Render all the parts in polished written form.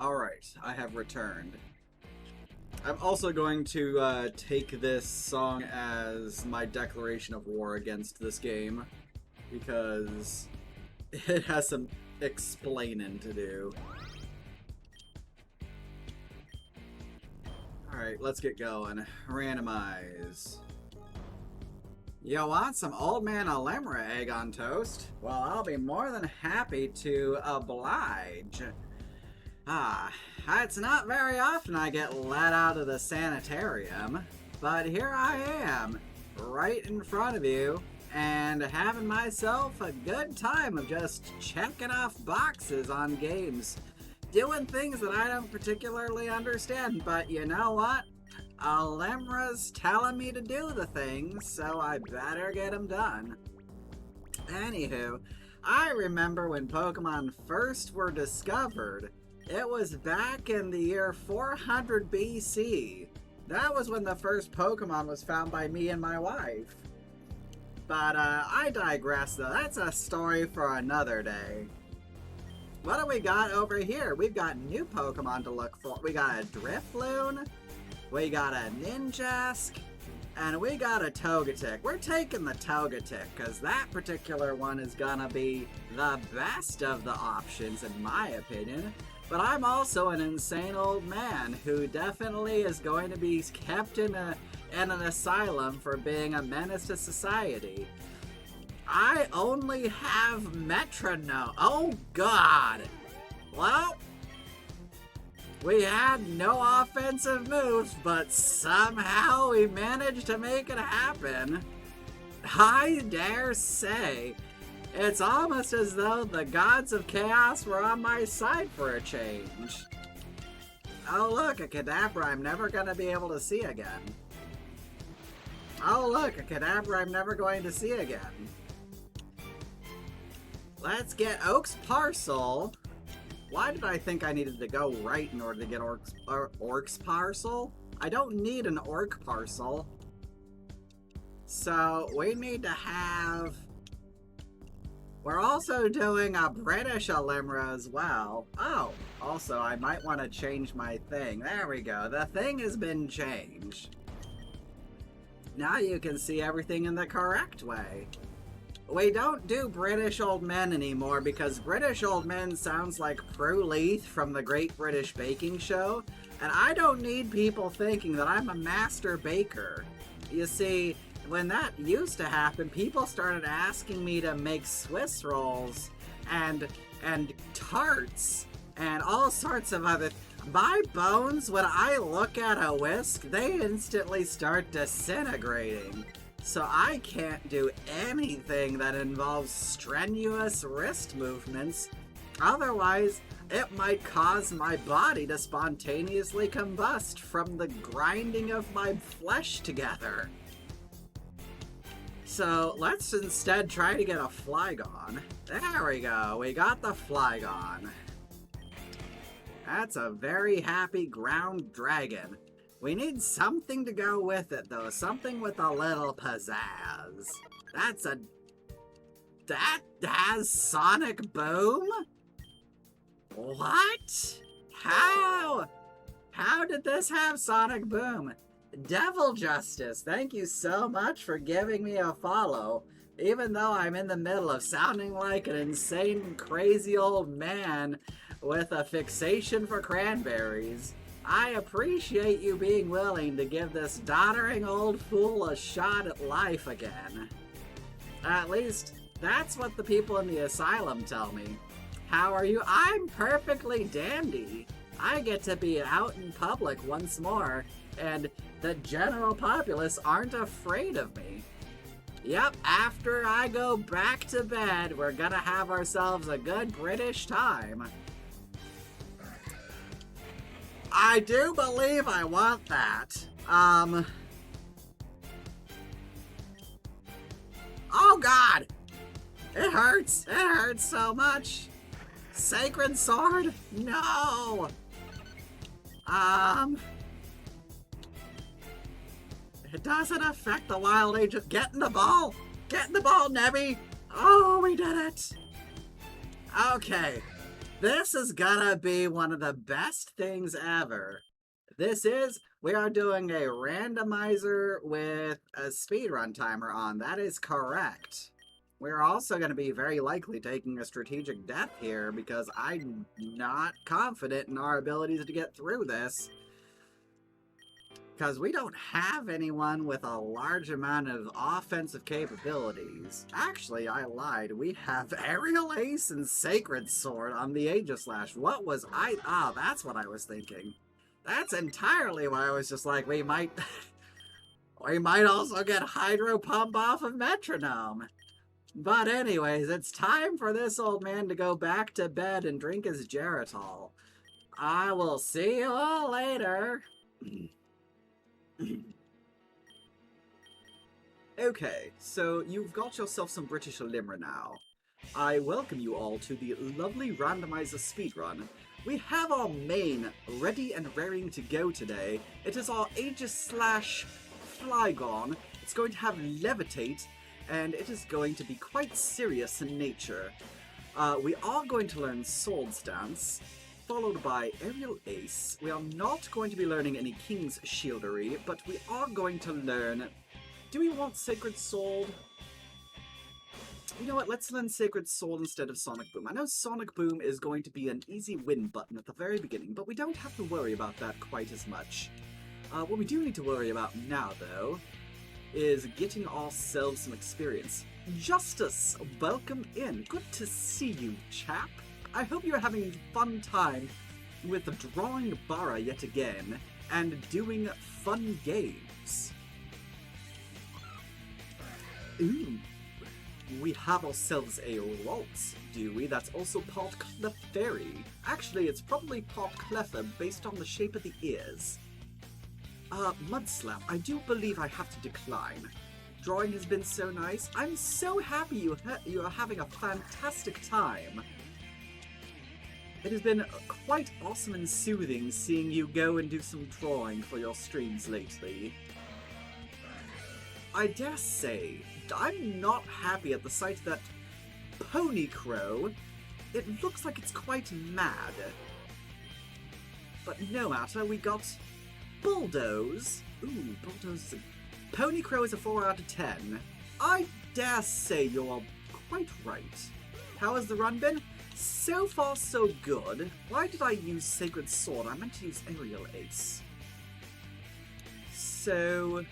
Alright, I have returned. I'm also going to take this song as my declaration of war against this game, because it has some explaining to do. Alright, let's get going. Randomize. You want some Old Man Alimra egg on toast? Well, I'll be more than happy to oblige. It's not very often I get let out of the sanitarium, but here I am, right in front of you, and having myself a good time of just checking off boxes on games, doing things that I don't particularly understand, but you know what? Alimra's telling me to do the things, so I better get them done. Anywho, I remember when Pokemon first were discovered. It was back in the year 400 BC. That was when the first Pokemon was found by me and my wife. But I digress though, that's a story for another day. What do we got over here? We've got new Pokemon to look for. We got a Drifloon, we got a Ninjask, and we got a Togetic. We're taking the Togetic, because that particular one is gonna be the best of the options in my opinion. But I'm also an insane old man who definitely is going to be kept in an asylum for being a menace to society. I only have Metronome. Oh God! Well, we had no offensive moves, but somehow we managed to make it happen. I dare say, it's almost as though the gods of chaos were on my side for a change. Oh look, a Kadabra I'm never gonna be able to see again. Oh look, a Kadabra I'm never going to see again. Let's get Oak's Parcel. Why did I think I needed to go right in order to get Orc's Parcel? I don't need an Orc Parcel. So we need to have... We're also doing a British Alimra as well. Oh, also I might want to change my thing. There we go. The thing has been changed. Now you can see everything in the correct way. We don't do British Old Men anymore because British Old Men sounds like Prue Leith from the Great British Baking Show, and I don't need people thinking that I'm a master baker. You see, when that used to happen, people started asking me to make Swiss rolls and tarts and all sorts of other... My bones, when I look at a whisk, they instantly start disintegrating. So I can't do anything that involves strenuous wrist movements. Otherwise, it might cause my body to spontaneously combust from the grinding of my flesh together. So let's instead try to get a Flygon. There we go, we got the Flygon. That's a very happy ground dragon. We need something to go with it though, something with a little pizzazz. That has Sonic Boom? What? How did this have Sonic Boom? Devil Justice, thank you so much for giving me a follow. Even though I'm in the middle of sounding like an insane, crazy old man with a fixation for cranberries, I appreciate you being willing to give this doddering old fool a shot at life again. At least, that's what the people in the asylum tell me. How are you? I'm perfectly dandy. I get to be out in public once more, and the general populace aren't afraid of me. Yep, after I go back to bed, we're gonna have ourselves a good British time. I do believe I want that. Oh God! It hurts! It hurts so much! Sacred Sword? No! It doesn't affect the Wild Agent. Get in the ball! Get in the ball, Nebby! Oh, we did it! Okay. This is gonna be one of the best things ever. We are doing a randomizer with a speedrun timer on. That is correct. We're also going to be very likely taking a strategic death here because I'm not confident in our abilities to get through this. Because we don't have anyone with a large amount of offensive capabilities. Actually, I lied. We have Aerial Ace and Sacred Sword on the Aegislash. What was I... Ah, that's what I was thinking. That's entirely why I was just like, we might... we might also get Hydro Pump off of Metronome. But anyways, it's time for this old man to go back to bed and drink his Geritol. I will see you all later. Okay, so you've got yourself some British Limmer now. I welcome you all to the lovely Randomizer Speedrun. We have our main ready and raring to go today. It is our Aegislash Flygon. It's going to have Levitate, and it is going to be quite serious in nature. We are going to learn Swords Dance, followed by Aerial Ace. We are not going to be learning any King's Shieldery, but we are going to learn... Do we want Sacred Sword? You know what, let's learn Sacred Sword instead of Sonic Boom. I know Sonic Boom is going to be an easy win button at the very beginning, but we don't have to worry about that quite as much. What we do need to worry about now, though, is getting ourselves some experience. Justice, welcome in. Good to see you, chap. I hope you're having a fun time with drawing Bara yet again, and doing fun games. Ooh, we have ourselves a waltz, do we? That's also part Clefairy. Actually, it's probably part Cleffa based on the shape of the ears. Mudslap, I do believe I have to decline. Drawing has been so nice. I'm so happy you are having a fantastic time. It has been quite awesome and soothing seeing you go and do some drawing for your streams lately. I dare say, I'm not happy at the sight of that Pony Crow. It looks like it's quite mad. But no matter, we got Bulldoze. Ooh, Bulldoze. Pony Crow is a 4 out of 10. I dare say you're quite right. How has the run been? So far, so good. Why did I use Sacred Sword? I meant to use Aerial Ace. So,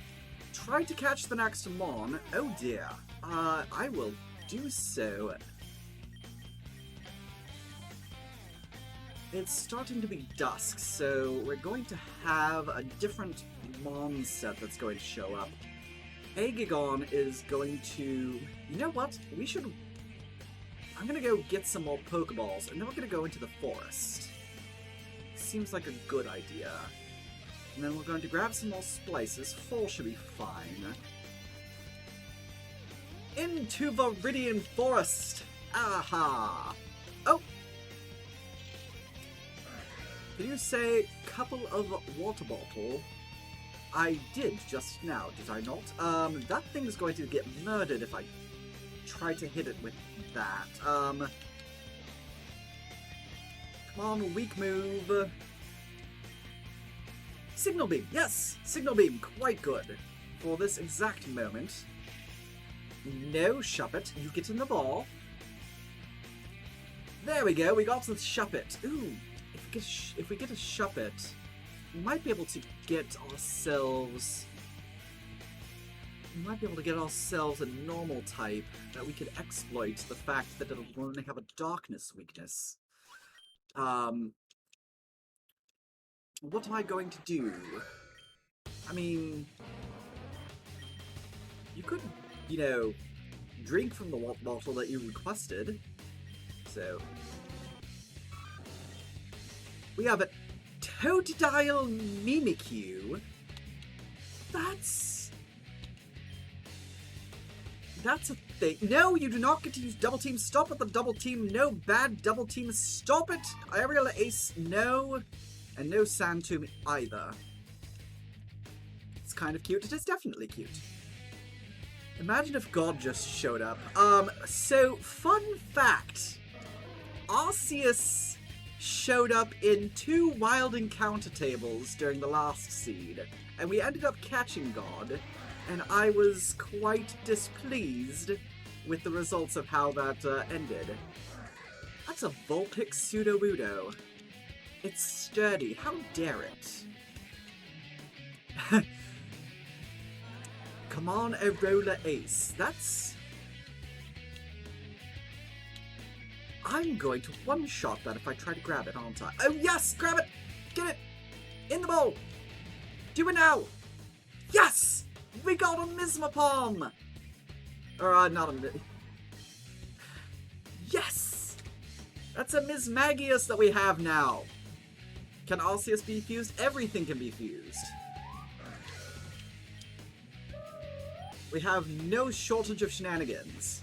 try to catch the next Mon. Oh dear. I will do so. It's starting to be dusk, so we're going to have a different Mon set that's going to show up. Aegigon is going to... You know what? We should... I'm gonna go get some more Pokeballs, and then we're gonna go into the forest. Seems like a good idea. And then we're going to grab some more Splices. 4 should be fine. Into Viridian Forest! Aha! Oh! Did you say couple of water bottle? I did just now, did I not? That thing's going to get murdered if I try to hit it with that. Come on, weak move. Signal Beam, yes! Signal Beam, quite good. For this exact moment. No, Shuppet, you get in the ball. There we go, we got the Shuppet. Ooh, if we get a Shuppet, we might be able to get ourselves... We might be able to get ourselves a normal type that we could exploit the fact that it'll only have a darkness weakness. What am I going to do? I mean... You could, you know, drink from the water bottle that you requested. So... We have a Totodile Mimikyu. That's a thing. No, you do not get to use double team. Stop at the double team. No bad double team. Stop it. Aerial Ace, no. And no Sand Tomb either. It's kind of cute. It is definitely cute. Imagine if God just showed up. So, fun fact. Arceus showed up in 2 wild encounter tables during the last seed, and we ended up catching God, and I was quite displeased with the results of how that ended. That's a Vulpix Sudowoodo. It's sturdy, how dare it? Come on, a roller ace. That's... I'm going to one-shot that if I try to grab it, aren't I? Oh yes! Grab it! Get it! In the bowl! Do it now! Yes! We got a Mismapalm! Or, not a... Yes! That's a Mismagius that we have now! Can Arceus be fused? Everything can be fused. We have no shortage of shenanigans.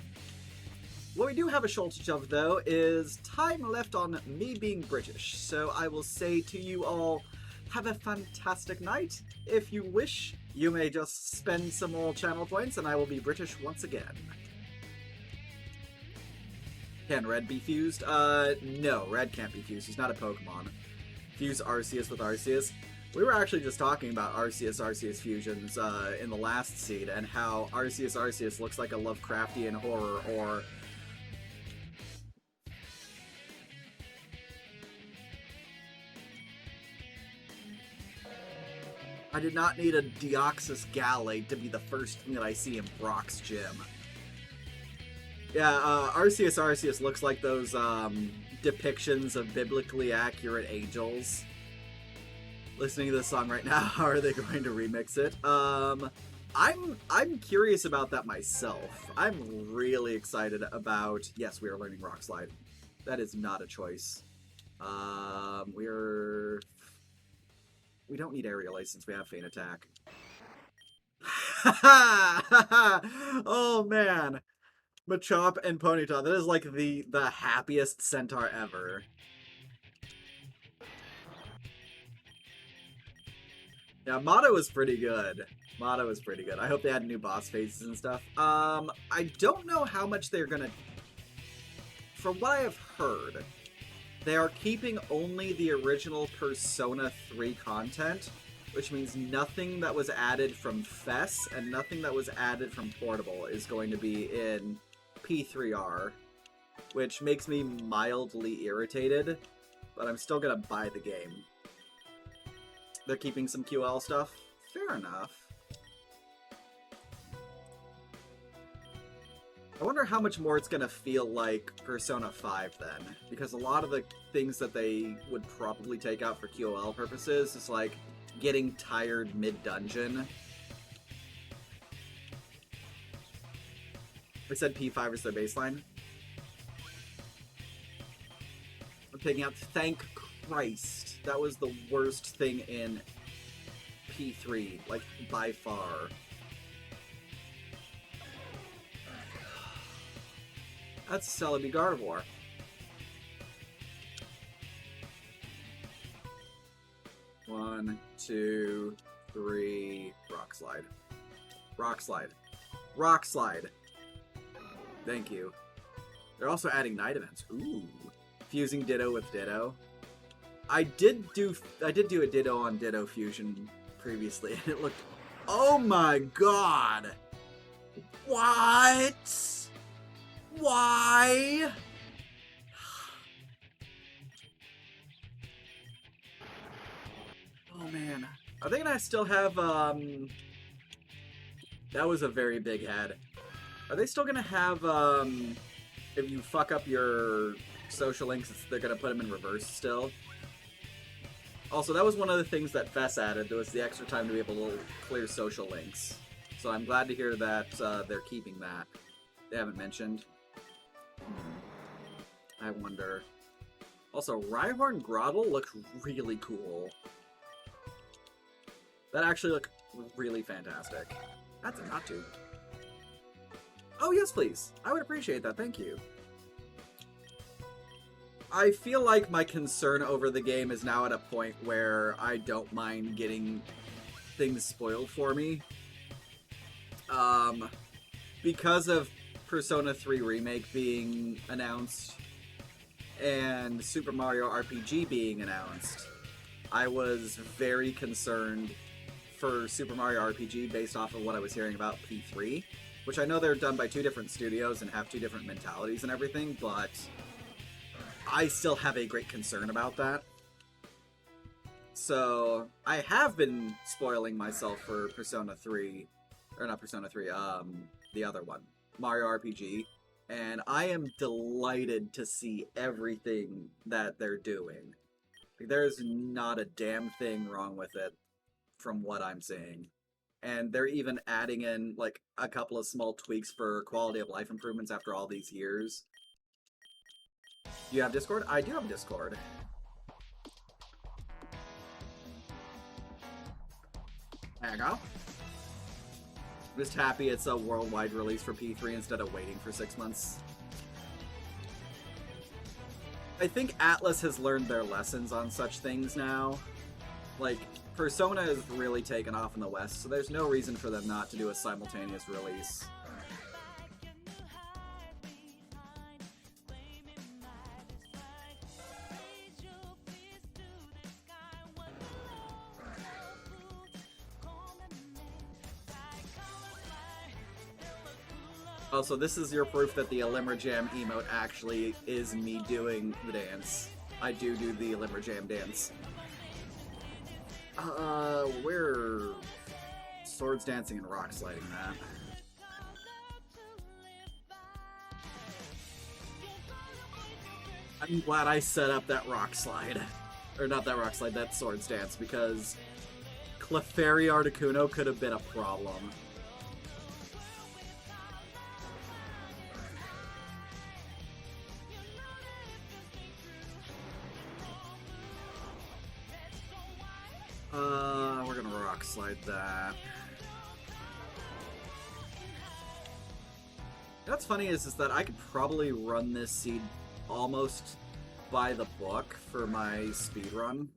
What we do have a shortage of, though, is time left on me being British. So I will say to you all, have a fantastic night. If you wish, you may just spend some more channel points and I will be British once again. Can Red be fused? No, Red can't be fused. He's not a Pokemon. Fuse Arceus with Arceus. We were actually just talking about Arceus fusions in the last seed, and how Arceus looks like a Lovecraftian horror, or... I did not need a Deoxys Gallade to be the first thing that I see in Brock's gym. Yeah, Arceus looks like those depictions of biblically accurate angels. Listening to this song right now, how are they going to remix it? I'm curious about that myself. I'm really excited about... Yes, we are learning Rock Slide. That is not a choice. We don't need Aerial Ace since we have Feint Attack. Oh man. Machop and Ponyta. That is like the happiest centaur ever. Yeah, Motto is pretty good. Motto is pretty good. I hope they add new boss phases and stuff. I don't know how much they're gonna... From what I have heard, they are keeping only the original Persona 3 content, which means nothing that was added from FES and nothing that was added from Portable is going to be in P3R, which makes me mildly irritated, but I'm still gonna buy the game. They're keeping some QL stuff? Fair enough. I wonder how much more it's gonna feel like Persona 5 then, because a lot of the things that they would probably take out for QOL purposes is like getting tired mid-dungeon. They said P5 is their baseline. I'm taking out Thank Christ. That was the worst thing in P3, like, by far. That's Celebi Gardevoir. One, two, three. Rock Slide. Rock Slide. Rock Slide. Thank you. They're also adding night events. Ooh. Fusing Ditto with Ditto. I did do a Ditto on Ditto fusion previously, and it looked... Oh my god! What? Why? Oh man. Are they gonna still have, That was a very big head. Are they still gonna have, if you fuck up your social links, they're gonna put them in reverse still? Also, that was one of the things that FES added, was the extra time to be able to clear social links. So I'm glad to hear that they're keeping that. They haven't mentioned. I wonder. Also, Rhyhorn Groddle looks really cool. That actually looked really fantastic. That's a not to. Oh, yes, please. I would appreciate that. Thank you. I feel like my concern over the game is now at a point where I don't mind getting things spoiled for me. Because of Persona 3 Remake being announced, and Super Mario RPG being announced, I was very concerned for Super Mario RPG based off of what I was hearing about P3, which I know they're done by 2 different studios and have 2 different mentalities and everything, but I still have a great concern about that. So I have been spoiling myself for Persona 3, or not Persona 3, the other one, Mario RPG, and I am delighted to see everything that they're doing. There's not a damn thing wrong with it from what I'm seeing. And they're even adding in, like, a couple of small tweaks for quality of life improvements after all these years. Do you have Discord? I do have Discord. There you go. I'm just happy it's a worldwide release for P3 instead of waiting for 6 months. I think Atlas has learned their lessons on such things now. Like, Persona has really taken off in the West, so there's no reason for them not to do a simultaneous release. Also, this is your proof that the Limmerjam emote actually is me doing the dance. I do the Limmerjam dance. We're swords dancing and rock sliding that. I'm glad I set up that rock slide. Or not that rock slide, that swords dance, because Clefairy Articuno could have been a problem. We're gonna rock slide that. What's funny is that I could probably run this seed almost by the book for my speedrun.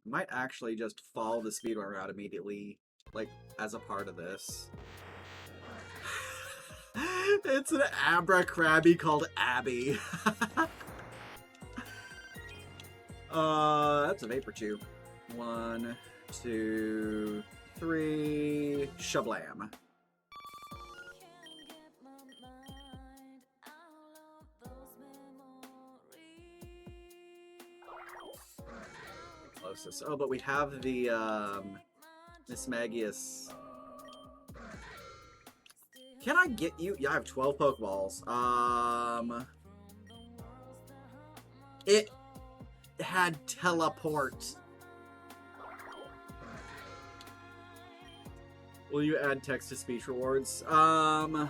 Might actually just follow the speedrun route immediately, like, as a part of this. It's an Abracrabby called Abby. That's a Vapor Chew. 1, 2, 3, shablam. Closest. Oh, but we have the, Miss Magius. Can I get you? Yeah, I have 12 Pokeballs. It had teleport. Will you add text-to-speech rewards? I've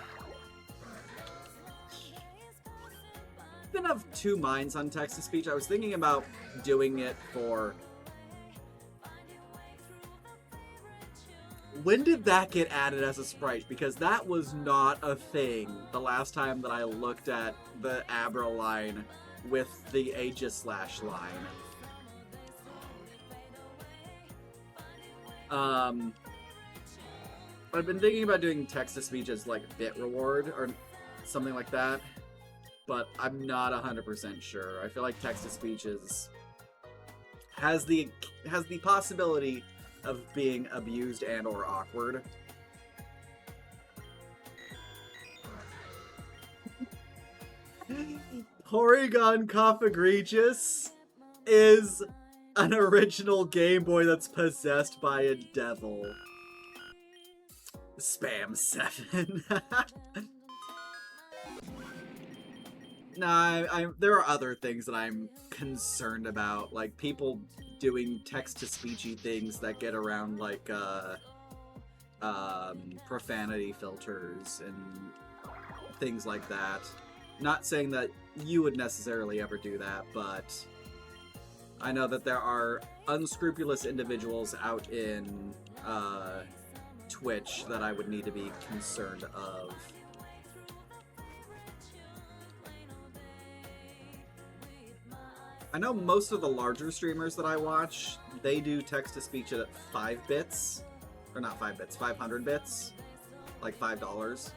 been of 2 minds on text-to-speech. I was thinking about doing it for... When did that get added as a sprite? Because that was not a thing the last time that I looked at the Abra line with the Aegis/line. I've been thinking about doing text-to-speech as, like, bit reward or something like that, but I'm not 100% sure. I feel like text-to-speech has the possibility of being abused and or awkward. Porygon Cough Egregious is an original Game Boy that's possessed by a devil. Spam 7. Nah, there are other things that I'm concerned about, like people doing text-to-speechy things that get around, like, profanity filters and things like that. Not saying that you would necessarily ever do that, but I know that there are unscrupulous individuals out in Twitch that I would need to be concerned of. I know most of the larger streamers that I watch, they do text-to-speech at 5 bits. Or not 5 bits, 500 bits. Like $5.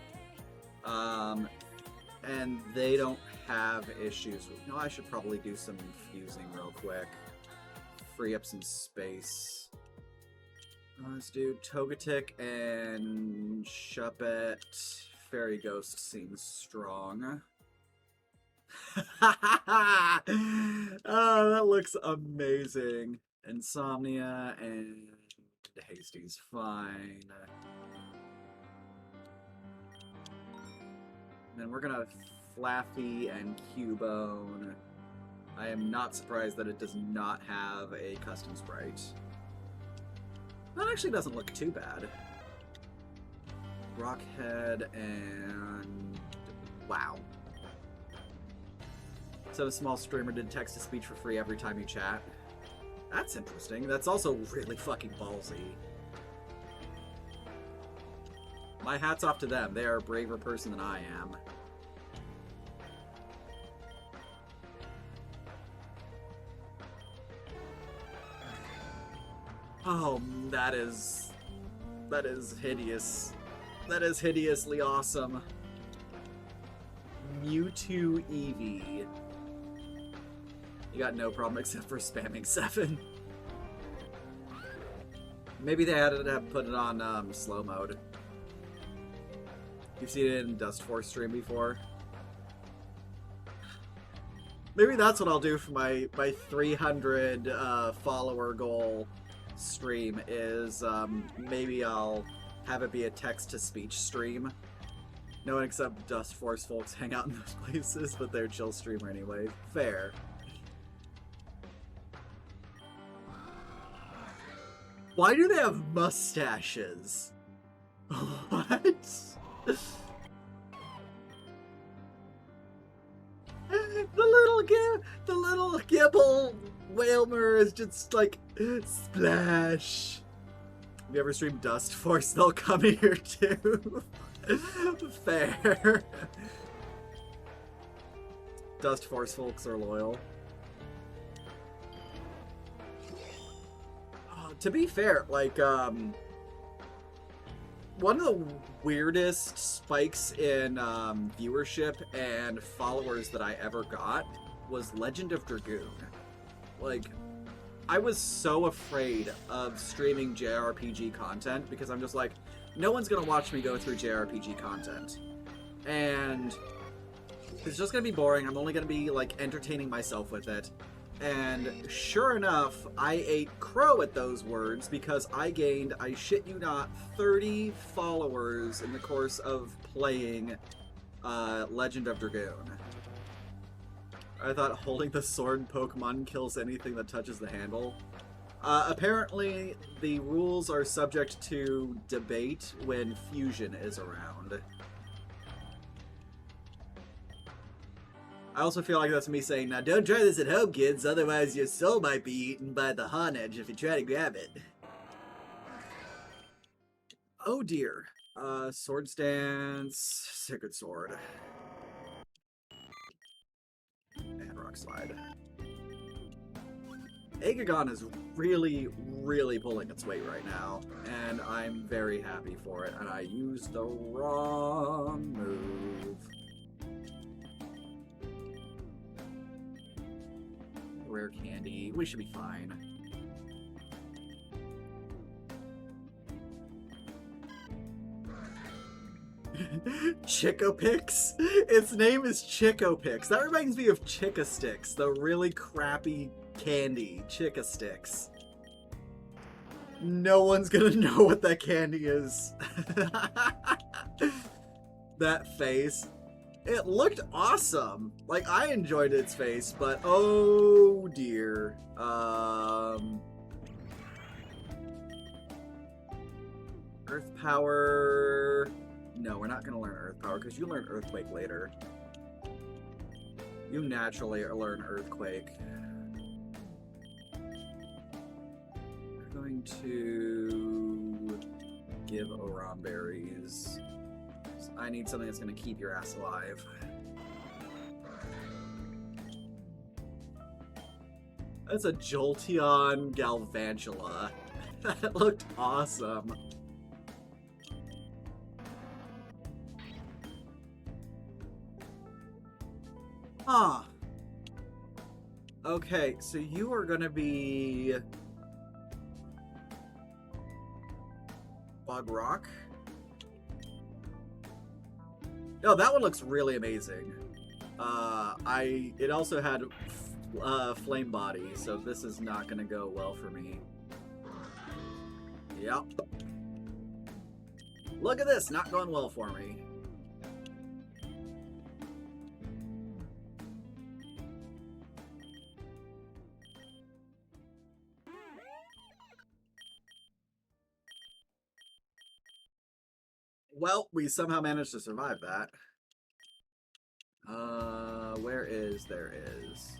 And they don't have issues with... No, I should probably do some fusing real quick. Free up some space. Let's do Togetic and Shuppet. Fairy Ghost seems strong. Oh, that looks amazing. Insomnia and Hasty's fine. Then we're gonna Flaffy and Cubone. I am not surprised that it does not have a custom sprite. That actually doesn't look too bad. Rockhead and... Wow. So a small streamer did text-to-speech for free every time you chat. That's interesting. That's also really fucking ballsy. My hat's off to them. They are a braver person than I am. Oh, that is hideous. That is hideously awesome. Mewtwo Eevee. You got no problem except for spamming 7. Maybe they had to put it on slow mode. You've seen it in Dust Force stream before. Maybe that's what I'll do for my 300 follower goal stream is maybe I'll have it be a text-to-speech stream. No one except Dust Force folks hang out in those places, but they're chill streamer anyway. Fair. Why do they have mustaches? What? The little Gibble Whalmer is just like, splash. Have you ever streamed Dust Force? They'll come here too. Fair. Dust Force folks are loyal. To be fair, like, one of the weirdest spikes in viewership and followers that I ever got was Legend of Dragoon. Like, I was so afraid of streaming JRPG content because I'm just like, no one's gonna watch me go through JRPG content. And it's just gonna be boring. I'm only gonna be, like, entertaining myself with it. And sure enough, I ate crow at those words because I gained, I shit you not, 30 followers in the course of playing Legend of Dragoon. I thought holding the sword in Pokemon kills anything that touches the handle. Apparently, the rules are subject to debate when Fusion is around. I also feel like that's me saying, now don't try this at home, kids, otherwise your soul might be eaten by the Honedge if you try to grab it. Oh dear. Sword Stance, Sacred Sword. And Rock Slide. Agagon is really, really pulling its weight right now, and I'm very happy for it, and I used the wrong move. Rare candy. We should be fine. Chickopix? Its name is Chickopix. That reminds me of Chick-a-Sticks, the really crappy candy. Chick-a-Sticks. No one's gonna know what that candy is. That face. It looked awesome. Like, I enjoyed its face, but oh dear. Earth Power. No, we're not gonna learn Earth Power because you learn Earthquake later. You naturally learn Earthquake. We're going to give Oran berries. I need something that's going to keep your ass alive. That's a Jolteon Galvantula. That looked awesome. Huh. Okay, so you are gonna be... Bog Rock? Oh, that one looks really amazing. It also had flame body, so this is not gonna go well for me. Yep. Look at this, not going well for me. Well, we somehow managed to survive that. Where is? There is.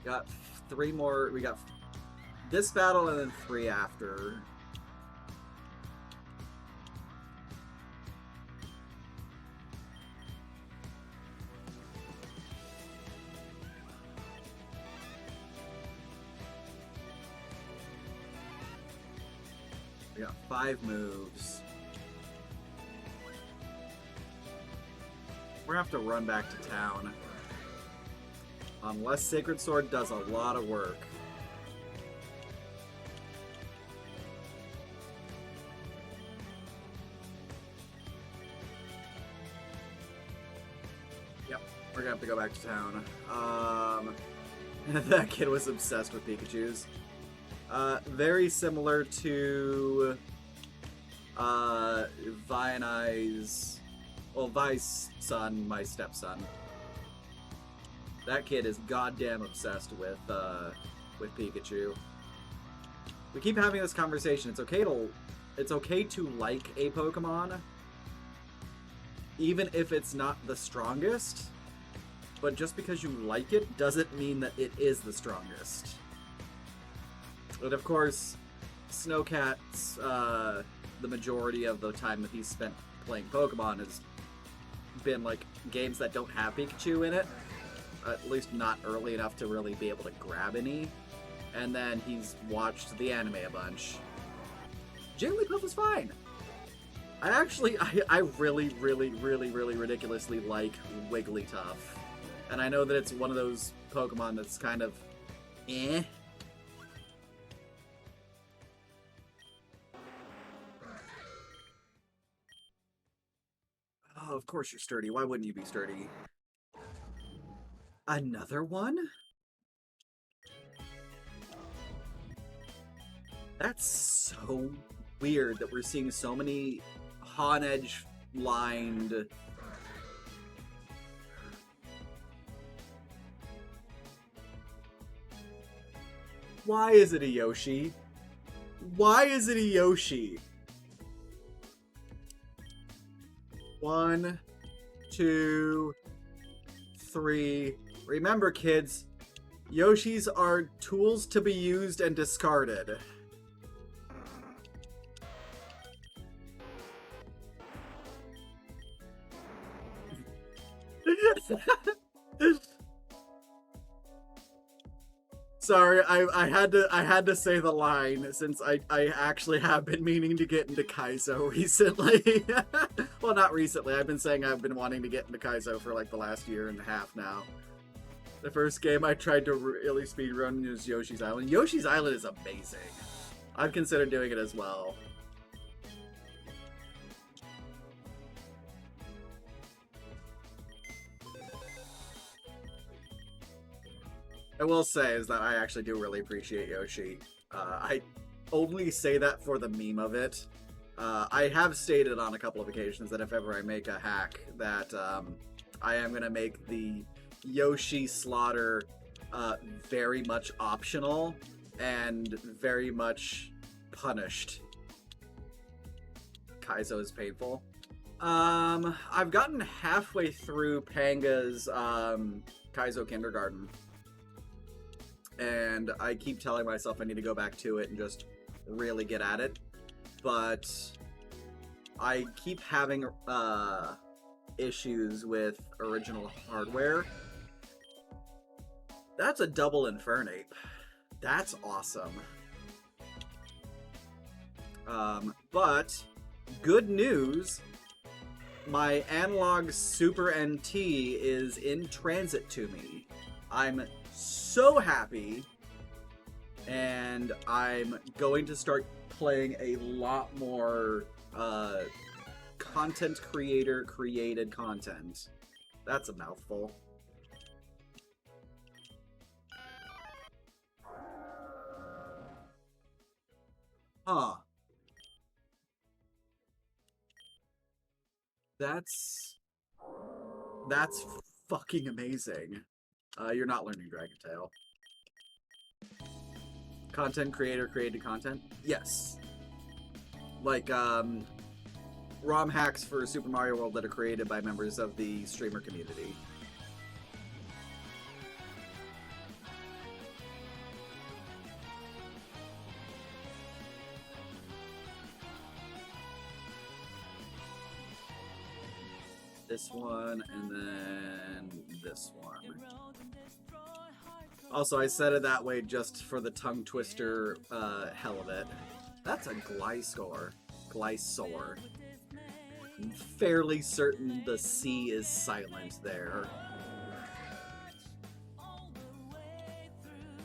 Got 3 more. We got this battle and then 3 after. We got 5 moves. We're gonna have to run back to town. Unless Sacred Sword does a lot of work. Yep, we're gonna have to go back to town. That kid was obsessed with Pikachus. Very similar to Vi and I's... Well, Vi's son, my stepson. That kid is goddamn obsessed with Pikachu. We keep having this conversation. It's okay to like a Pokemon, even if it's not the strongest. But just because you like it doesn't mean that it is the strongest. And of course, Snowcat's the majority of the time that he's spent playing Pokemon has been like games that don't have Pikachu in it. At least not early enough to really be able to grab any. And then he's watched the anime a bunch. Jigglypuff was fine. I really ridiculously like Wigglytuff. And I know that it's one of those Pokemon that's kind of eh. Oh, of course you're sturdy. Why wouldn't you be sturdy? Another one? That's so weird that we're seeing so many Honedge lined. Why is it a Yoshi? Why is it a Yoshi? 1, 2, 3. Remember, kids, Yoshis are tools to be used and discarded. Sorry, I had to say the line since I actually have been meaning to get into Kaizo recently. Well, not recently. I've been saying I've been wanting to get into Kaizo for like the last year and a half now. The first game I tried to really speedrun was Yoshi's Island. Yoshi's Island is amazing. I've considered doing it as well. I will say is that I actually do really appreciate Yoshi. I only say that for the meme of it. I have stated on a couple of occasions that if ever I make a hack that I am going to make the Yoshi slaughter very much optional and very much punished. Kaizo is painful. I've gotten halfway through Panga's Kaizo Kindergarten. And I keep telling myself I need to go back to it and just really get at it. But I keep having issues with original hardware. That's a double Infernape. That's awesome. But good news, my analog Super NT is in transit to me. I'm so happy, and I'm going to start playing a lot more content creator created content. That's a mouthful. Huh. That's fucking amazing. You're not learning Dragon Tail. Content creator created content? Yes. Like, ROM hacks for Super Mario World that are created by members of the streamer community. This one, and then this one. Also, I said it that way just for the tongue twister hell of it. That's a Glysaur. Glysaur. I'm fairly certain the C is silent there.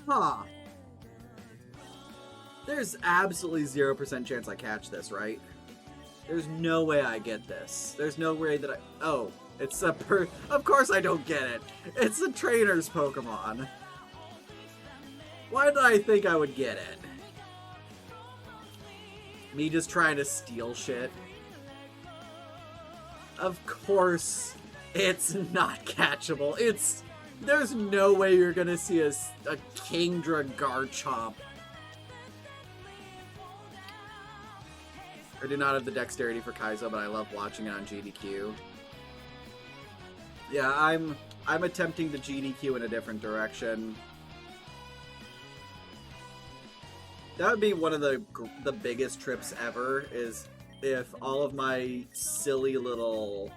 Huh. There's absolutely 0% chance I catch this, right? There's no way I get this. There's no way that I... Oh, it's a Of course I don't get it. It's a trainer's Pokemon. Why did I think I would get it? Me just trying to steal shit? Of course it's not catchable. There's no way you're gonna see a Kingdra Garchomp. I do not have the dexterity for Kaizo, but I love watching it on GDQ. Yeah, I'm attempting to GDQ in a different direction. That would be one of the biggest trips ever, is if all of my silly little,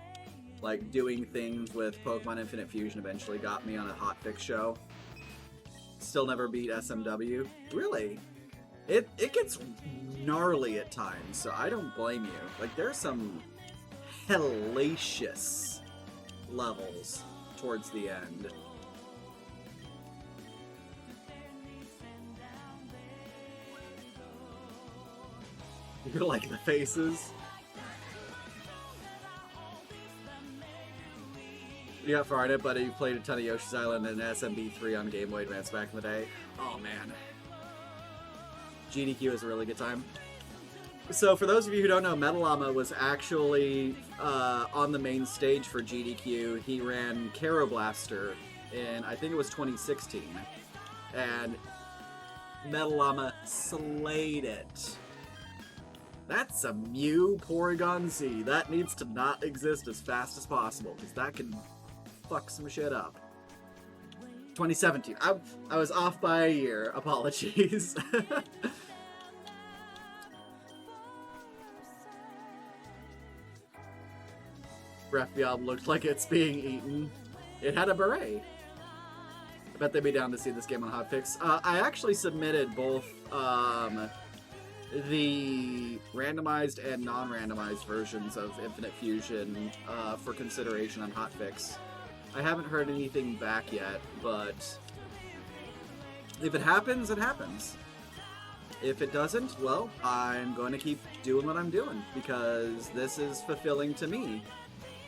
like, doing things with Pokemon Infinite Fusion eventually got me on a hotfix show. Still never beat SMW. Really? It gets gnarly at times, so I don't blame you. Like, there's some hellacious levels towards the end. You like the faces? You got far in it, but you played a ton of Yoshi's Island and SMB3 on Game Boy Advance back in the day. Oh man. GDQ is a really good time. So for those of you who don't know, Metalama was actually on the main stage for GDQ. He ran Karo Blaster in, I think it was 2016. And Metalama slayed it. That's a Mew Porygon Z. That needs to not exist as fast as possible, because that can fuck some shit up. 2017. I was off by a year. Apologies. Breathfield looked like it's being eaten. It had a beret. I bet they'd be down to see this game on Hotfix. I actually submitted both the randomized and non-randomized versions of Infinite Fusion for consideration on Hotfix. I haven't heard anything back yet, but if it happens, it happens. If it doesn't, well, I'm going to keep doing what I'm doing, because this is fulfilling to me.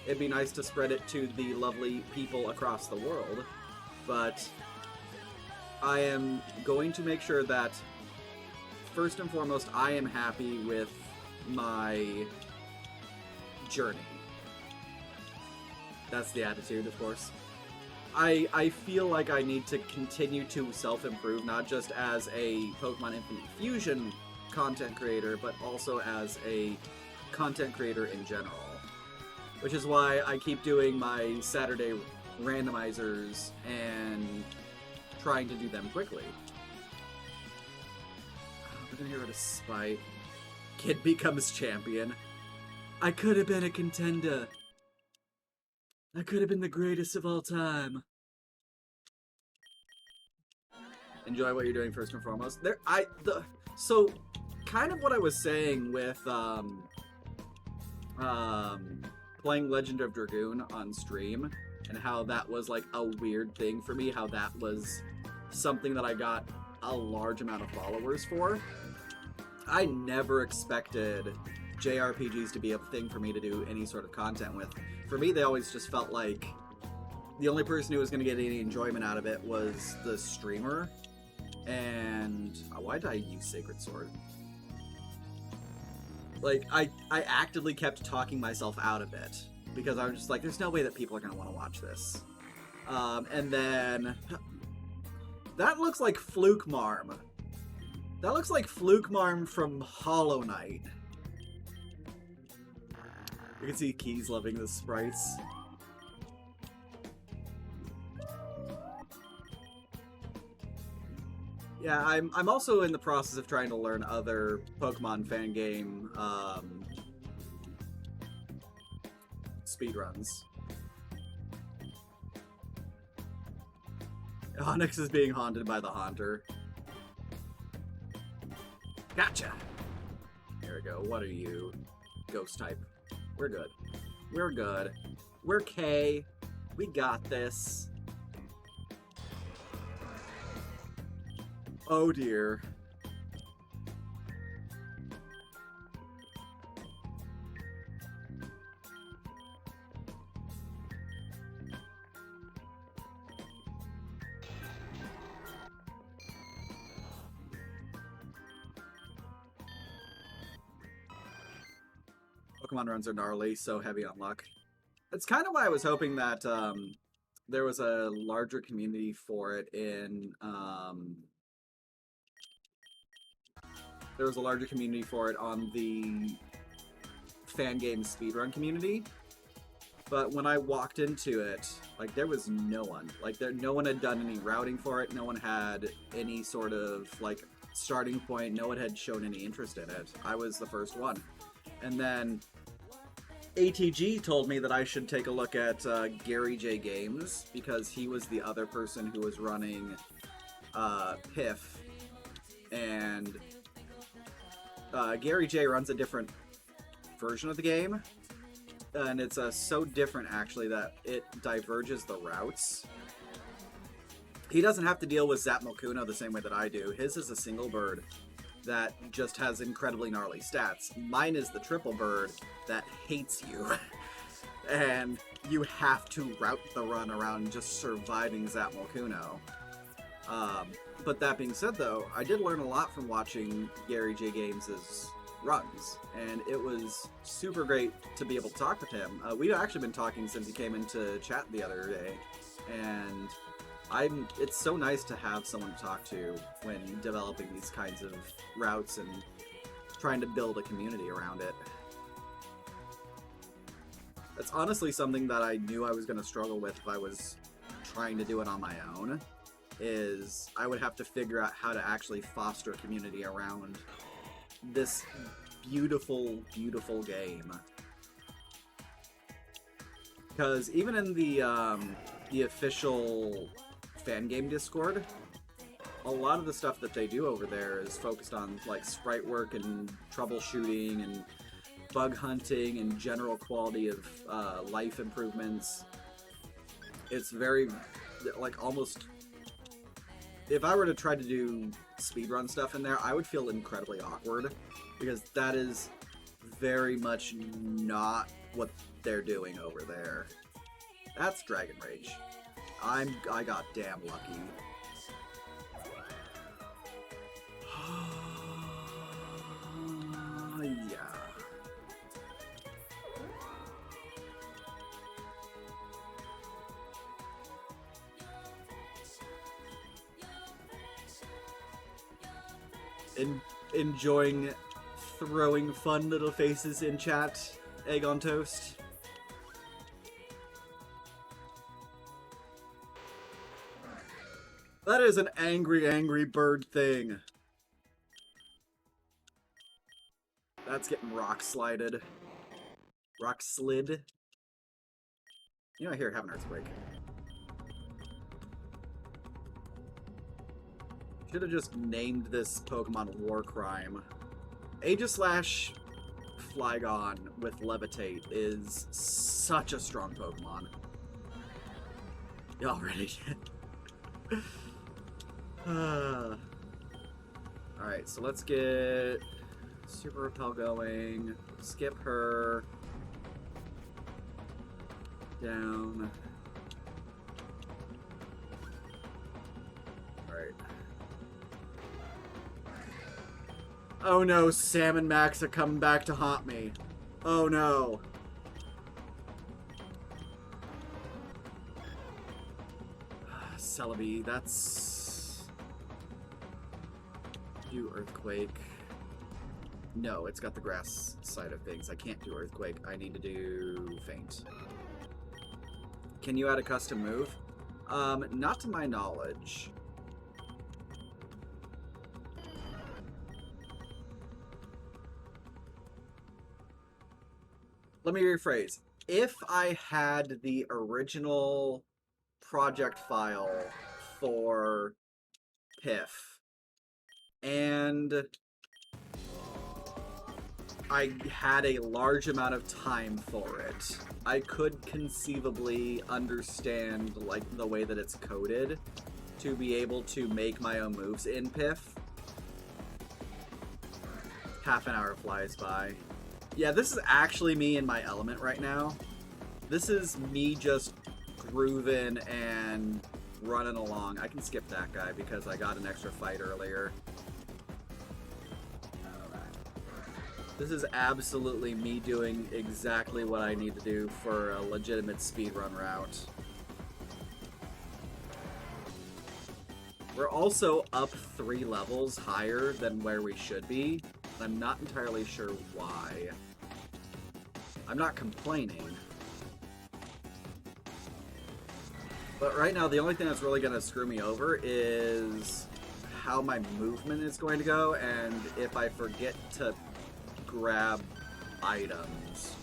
It'd be nice to spread it to the lovely people across the world, but I am going to make sure that, first and foremost, I am happy with my journey. That's the attitude, of course. I feel like I need to continue to self-improve, not just as a Pokemon Infinite Fusion content creator, but also as a content creator in general. Which is why I keep doing my Saturday randomizers and trying to do them quickly. We're gonna get rid of Spite. Kid becomes champion. I could have been a contender. I could have been the greatest of all time. Enjoy what you're doing first and foremost. So kind of what I was saying with playing Legend of Dragoon on stream and how that was like a weird thing for me, how that was something that I got a large amount of followers for. I never expected JRPGs to be a thing for me to do any sort of content with. For me, they always just felt like the only person who was going to get any enjoyment out of it was the streamer. And why did I use Sacred Sword? Like, I actively kept talking myself out of it because I was just like, there's no way that people are going to want to watch this. And then that looks like Fluke Marm. That looks like Fluke Marm from Hollow Knight. You can see Keys loving the sprites. Yeah, I'm also in the process of trying to learn other Pokemon fan game speedruns. Onyx is being haunted by the Haunter. Gotcha! There we go. What are you? Ghost type. We're good. We're good. We're K. We got this. Oh dear. Pokemon runs are gnarly, so heavy on luck. It's kind of why I was hoping that there was a larger community for it in there was a larger community for it on the fan game speedrun community. But when I walked into it, like, there was no one. Like, no one had done any routing for it. No one had any sort of, like, starting point. No one had shown any interest in it. I was the first one. And then ATG told me that I should take a look at Gary J Games, because he was the other person who was running PIF. And Gary J runs a different version of the game, and it's so different actually that it diverges the routes. He doesn't have to deal with Zapmokuno the same way that I do. His is a single bird that just has incredibly gnarly stats. Mine is the triple bird that hates you. And you have to route the run around just surviving Zapmokuno. But that being said, though, I did learn a lot from watching Gary J Games' runs, and it was super great to be able to talk with him. We've actually been talking since he came into chat the other day, and it's so nice to have someone to talk to when developing these kinds of routes and trying to build a community around it. That's honestly something that I knew I was going to struggle with if I was trying to do it on my own. Is I would have to figure out how to actually foster a community around this beautiful, beautiful game. Because even in the official fan game Discord, a lot of the stuff that they do over there is focused on like sprite work and troubleshooting and bug hunting and general quality of life improvements. It's very, like, almost... If I were to try to do speedrun stuff in there, I would feel incredibly awkward, because that is very much not what they're doing over there. That's Dragon Rage. I got damn lucky. Yeah. Enjoying throwing fun little faces in chat, egg on toast. That is an angry, angry bird thing. That's getting rock slided. Rock slid. You know, I hear having an earthquake. Should have just named this Pokemon War Crime. Aegislash Flygon with Levitate is such a strong Pokemon. Y'all ready? Alright, so let's get Super Repel going. Skip her. Down. Alright. Oh no, Sam and Max are coming back to haunt me. Oh no. Celebi, that's... Do Earthquake. No, it's got the grass side of things. I can't do Earthquake. I need to do Faint. Can you add a custom move? Not to my knowledge. Let me rephrase. If I had the original project file for Piff and I had a large amount of time for it, I could conceivably understand like the way that it's coded to be able to make my own moves in Piff. Half an hour flies by. Yeah, this is actually me in my element right now. This is me just grooving and running along. I can skip that guy because I got an extra fight earlier. This is absolutely me doing exactly what I need to do for a legitimate speedrun route. We're also up 3 levels higher than where we should be. I'm not entirely sure why. I'm not complaining. But right now, the only thing that's really going to screw me over is how my movement is going to go and if I forget to grab items.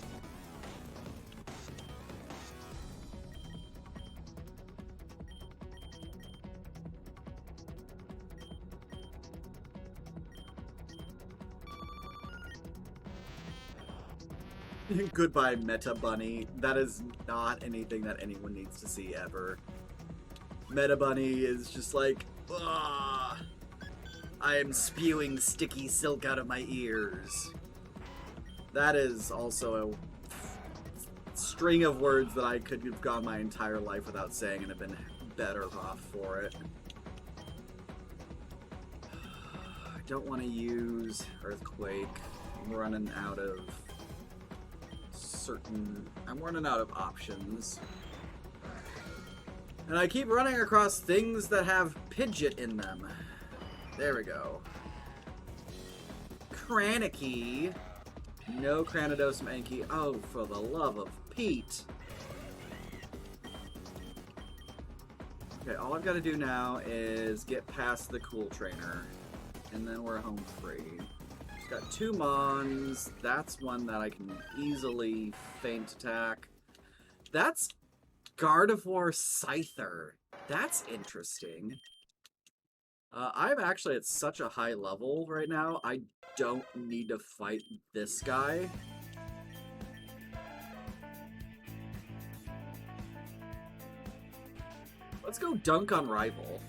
Goodbye, Meta Bunny. That is not anything that anyone needs to see ever. Meta Bunny is just like, ugh, I am spewing sticky silk out of my ears. That is also a string of words that I could have gone my entire life without saying and have been better off for it. I don't want to use Earthquake. I'm running out of I'm running out of options. And I keep running across things that have Pidgeot in them. There we go. Cranky. No Cranidos Mankey. Oh, for the love of Pete. Okay, all I've got to do now is get past the Cool Trainer. And then we're home free. Got 2 Mons. That's one that I can easily feint attack. That's Gardevoir Scyther. That's interesting. I'm actually at such a high level right now, I don't need to fight this guy. Let's go dunk on Rival.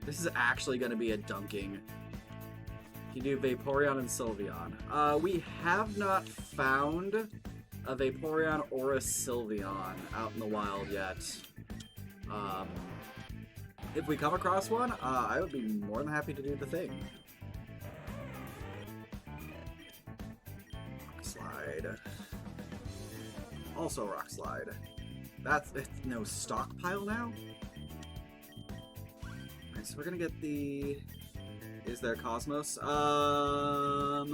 This is actually going to be a dunking. You do Vaporeon and Sylveon. We have not found a Vaporeon or a Sylveon out in the wild yet. If we come across one, I would be more than happy to do the thing. Rock Slide. Also Rock Slide. That's no stockpile now? Alright, so we're gonna get the... Is there Cosmos? Are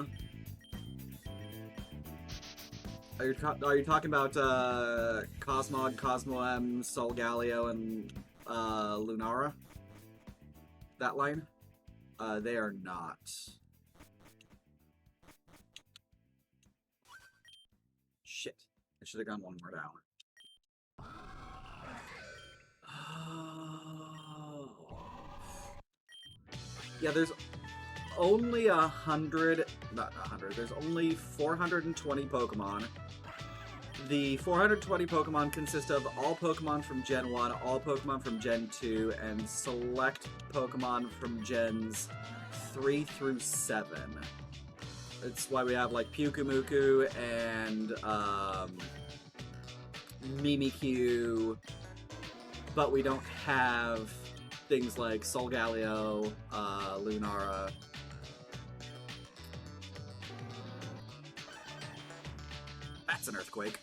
you talking about Cosmog, Cosmoem, Solgaleo, and Lunara? That line? They are not. Shit. I should have gone one more down. Oh. Yeah, there's only there's only 420 Pokemon. The 420 Pokemon consist of all Pokemon from Gen 1, all Pokemon from Gen 2, and select Pokemon from Gens 3 through 7. It's why we have, like, Pyukumuku and, Mimikyu, but we don't have things like Solgaleo, Lunara. That's an earthquake.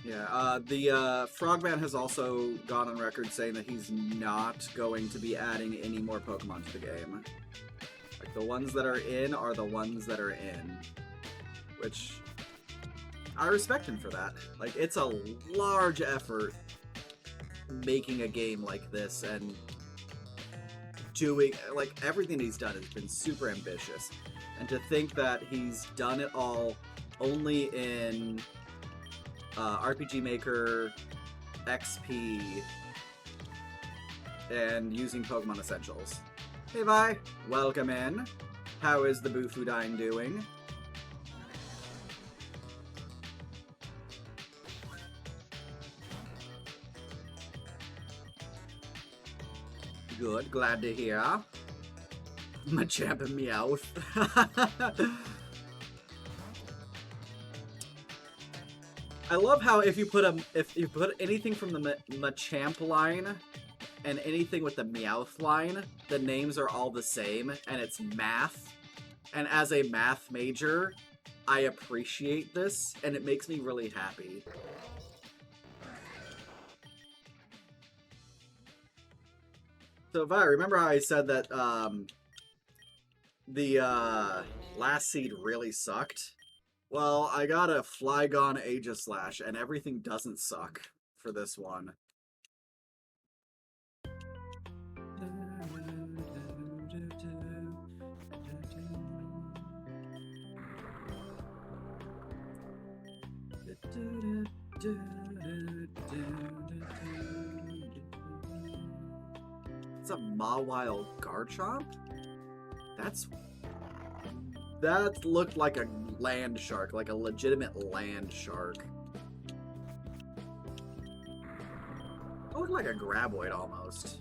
Yeah, the Frogman has also gone on record saying that he's not going to be adding any more Pokemon to the game. Like, the ones that are in are the ones that are in. Which, I respect him for that. Like, it's a large effort making a game like this, and doing, like, everything he's done has been super ambitious. And to think that he's done it all only in RPG Maker, XP, and using Pokemon Essentials. Hey Vi, welcome in. How is the Bufudine doing? Good, glad to hear. Machamp and Meowth. I love how if you put anything from the Machamp line and anything with the Meowth line, the names are all the same, and it's math. And as a math major, I appreciate this, and it makes me really happy. So, Vi, remember how I said that the last seed really sucked? Well, I got a Flygon Aegislash, and everything doesn't suck for this one. It's a Mawile Garchomp? That looked like a land shark, like a legitimate land shark. It looked like a Graboid almost.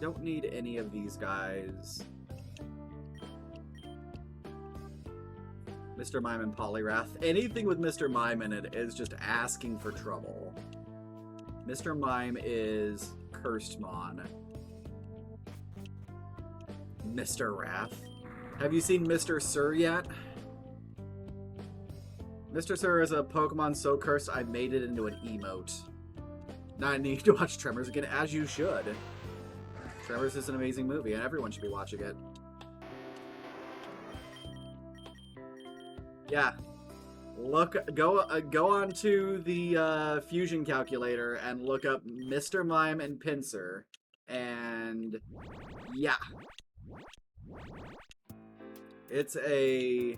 Don't need any of these guys. Mr. Mime and Poliwrath. Anything with Mr. Mime in it is just asking for trouble. Mr. Mime is Cursed Mon. Mr. Wrath. Have you seen Mr. Sir yet? Mr. Sir is a Pokemon so cursed I made it into an emote. Now I need to watch Tremors again, as you should. Tremors is an amazing movie, and everyone should be watching it. Yeah. Go on to the fusion calculator and look up Mr. Mime and Pinsir, and yeah. It's a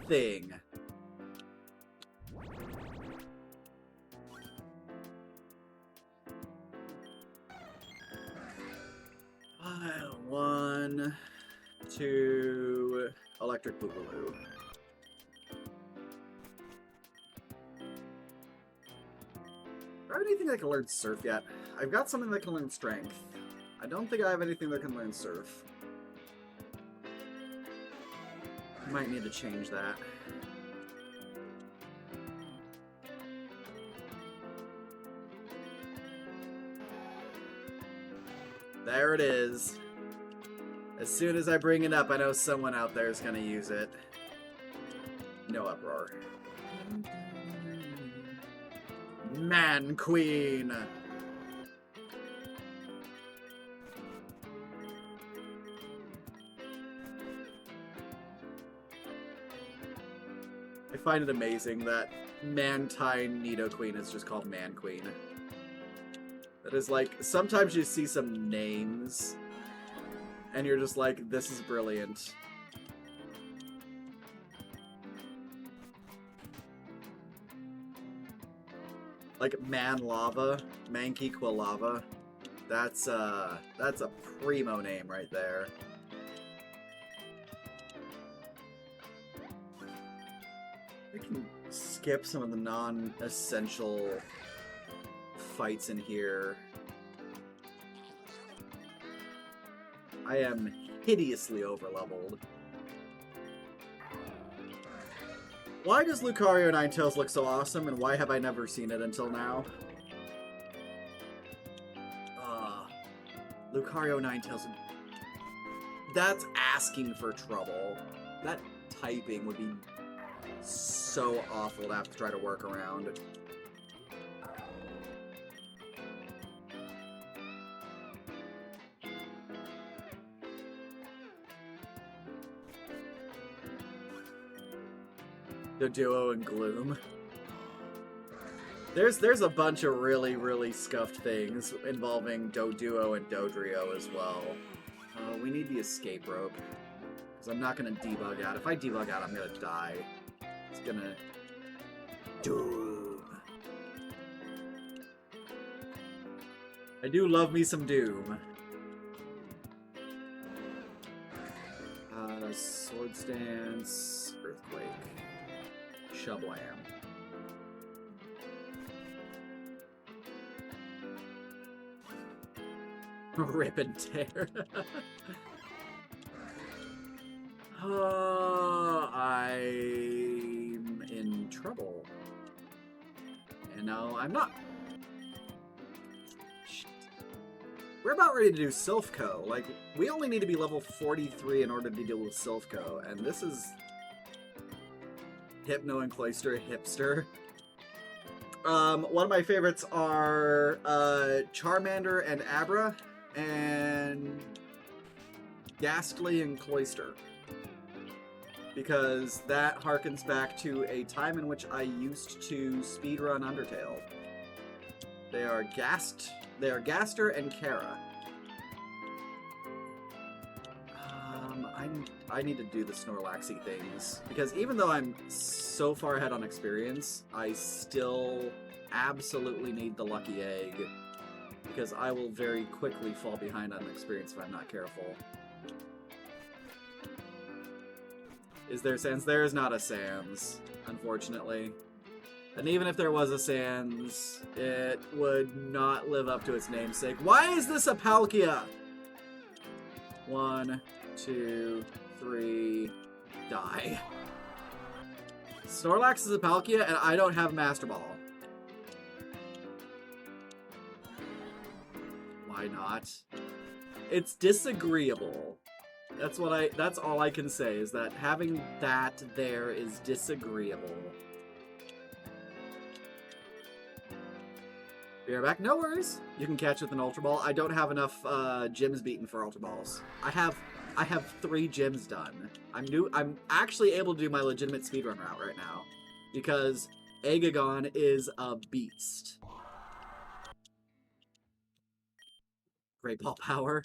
thing. One, two, Electric Boogaloo. Do I have anything that can learn Surf yet? I've got something that can learn Strength. I don't think I have anything that can learn Surf. Might need to change that. There it is. As soon as I bring it up, I know someone out there is going to use it. No uproar. Man Queen! I find it amazing that Mantine Nidoqueen is just called Man Queen. That is like, sometimes you see some names and you're just like, this is brilliant. Like Man Lava, Mankey Quilava. That's a primo name right there. I can skip some of the non-essential fights in here. I am hideously overleveled. Why does Lucario Ninetales look so awesome, and why have I never seen it until now? Lucario Ninetales. That's asking for trouble. That typing would be so awful to have to try to work around. Doduo and Gloom. There's a bunch of really, really scuffed things involving Doduo and Dodrio as well. We need the escape rope. Because I'm not going to debug out. If I debug out, I'm going to die. It's going to... Doom. I do love me some Doom. Sword Stance, Earthquake, Shablam. Rip and tear. I'm in trouble. And no, I'm not. Shit. We're about ready to do Silphco. Like, we only need to be level 43 in order to deal with Silphco, and this is Hypno and Cloyster Hipster. One of my favorites are Charmander and Abra, and Ghastly and Cloyster. Because that harkens back to a time in which I used to speedrun Undertale. They are Gaster and Kara. I need to do the Snorlaxy things, because even though I'm so far ahead on experience, I still absolutely need the Lucky Egg, because I will very quickly fall behind on experience if I'm not careful. Is there Sans? There is not a Sans, unfortunately. And even if there was a Sans, it would not live up to its namesake. Why is this a Palkia? 1, 2, 3, die. Snorlax is a Palkia, and I don't have Master Ball. Why not? It's disagreeable. That's all I can say, is that having that there is disagreeable. Be right back. No worries. You can catch with an Ultra Ball. I don't have enough gyms beaten for Ultra Balls. I have 3 gyms done. I'm actually able to do my legitimate speedrun route right now, because Agagon is a beast. Great Ball power.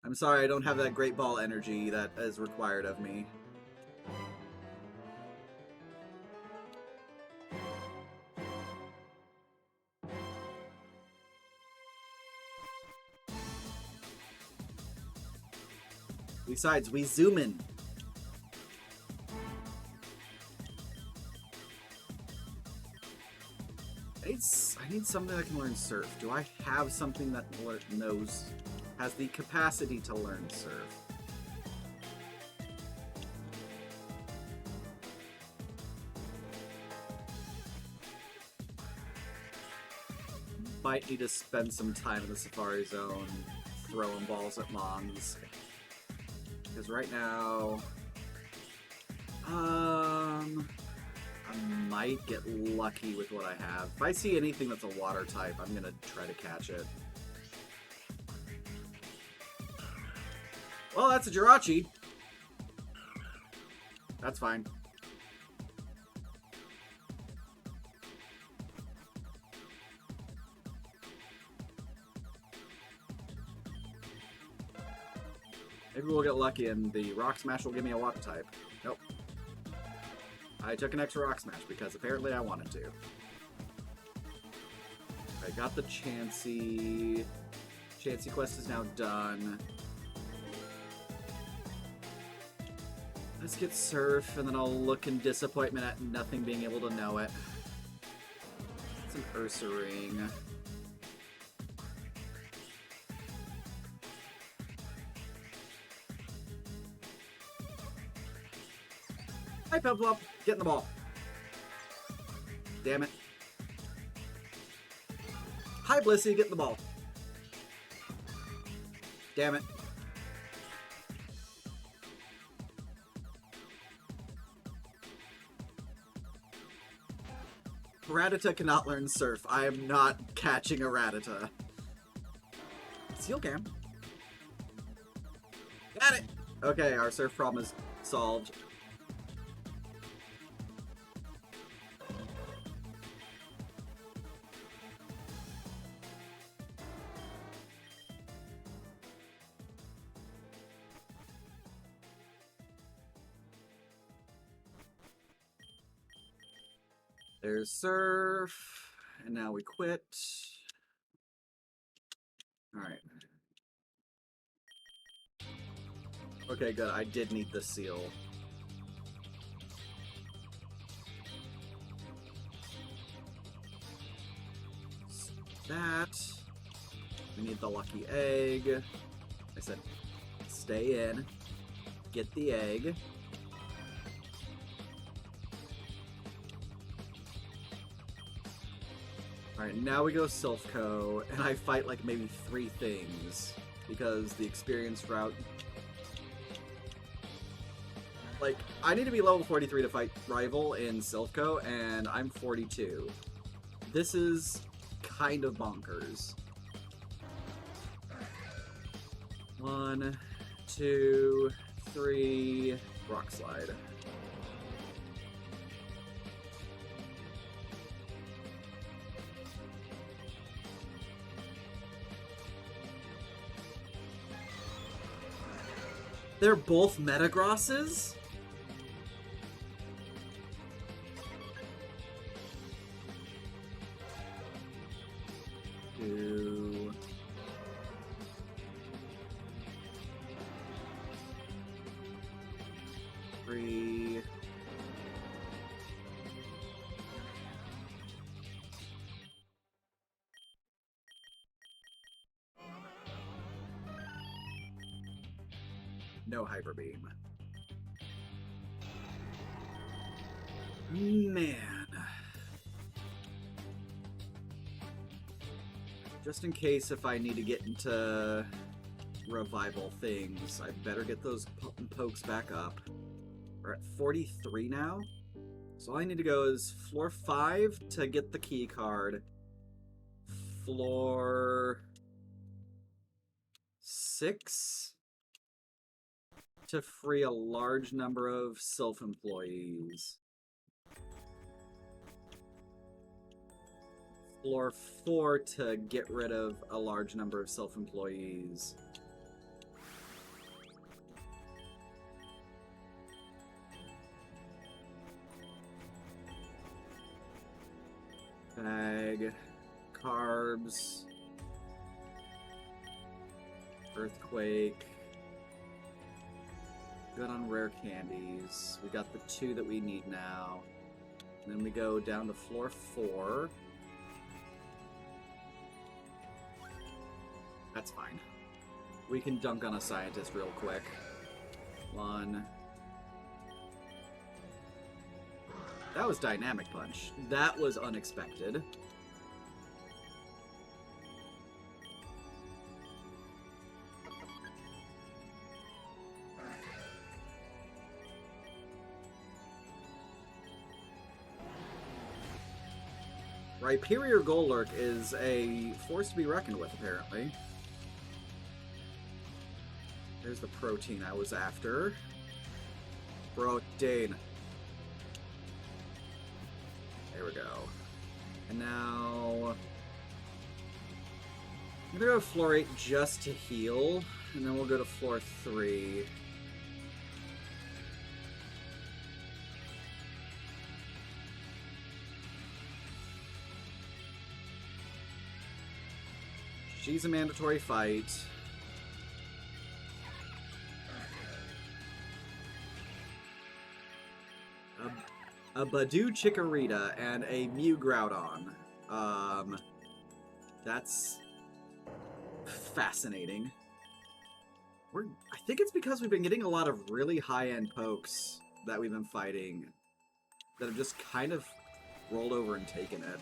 I'm sorry, I don't have that Great Ball energy that is required of me. Besides, we zoom in. I need something that can learn Surf. Do I have something that has the capacity to learn Surf? Might need to spend some time in the Safari Zone throwing balls at Mons. Because right now, I might get lucky with what I have. If I see anything that's a water type, I'm gonna try to catch it. Well, that's a Jirachi. That's fine. Maybe we'll get lucky and the Rock Smash will give me a water type. Nope. I took an extra Rock Smash because apparently I wanted to. I got the Chansey. Chansey quest is now done. Let's get Surf, and then I'll look in disappointment at nothing being able to know it. It's an Ursaring. Hi, Peplup! Get in the ball. Damn it. Hi, Blissey! Get in the ball. Damn it. Rattata cannot learn Surf. I am not catching a Rattata. Seal Cam. Got it! Okay, our Surf problem is solved. There's Surf, and now we quit. Alright. Okay, good. I did need the seal. That. We need the lucky egg. I said, stay in. Get the egg. Alright, now we go Silphco, and I fight like maybe 3 things, because the experience route... Like, I need to be level 43 to fight Rival in Silphco, and I'm 42. This is kind of bonkers. 1, 2, 3, Rock Slide. They're both Metagrosses? Two. Three. No Hyper Beam. Man. Just in case if I need to get into revival things, I better get those pokes back up. We're at 43 now. So all I need to go is floor 5 to get the key card. Floor 6 to free a large number of self-employees. Floor 4 to get rid of a large number of self-employees. Bag, carbs, earthquake. Good on rare candies. We got the 2 that we need now. And then we go down to floor 4. That's fine. We can dunk on a scientist real quick. 1. That was Dynamic Punch. That was unexpected. Rhyperior Golurk is a force to be reckoned with, apparently. There's the protein I was after. Protein. There we go. And now... I'm gonna go to floor 8 just to heal, and then we'll go to floor 3. She's a mandatory fight. A Badoo Chikorita and a Mew Groudon. That's fascinating. I think it's because we've been getting a lot of really high-end pokes that we've been fighting that have just kind of rolled over and taken it.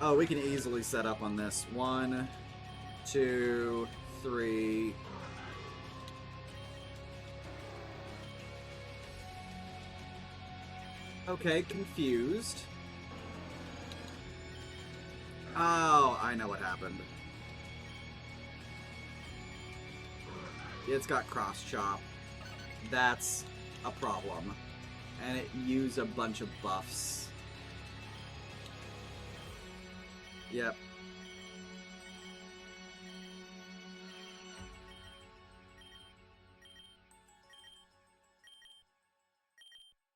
Oh, we can easily set up on this. 1, 2, 3. Okay, confused. Oh, I know what happened. It's got cross chop. That's a problem. And it used a bunch of buffs. Yep.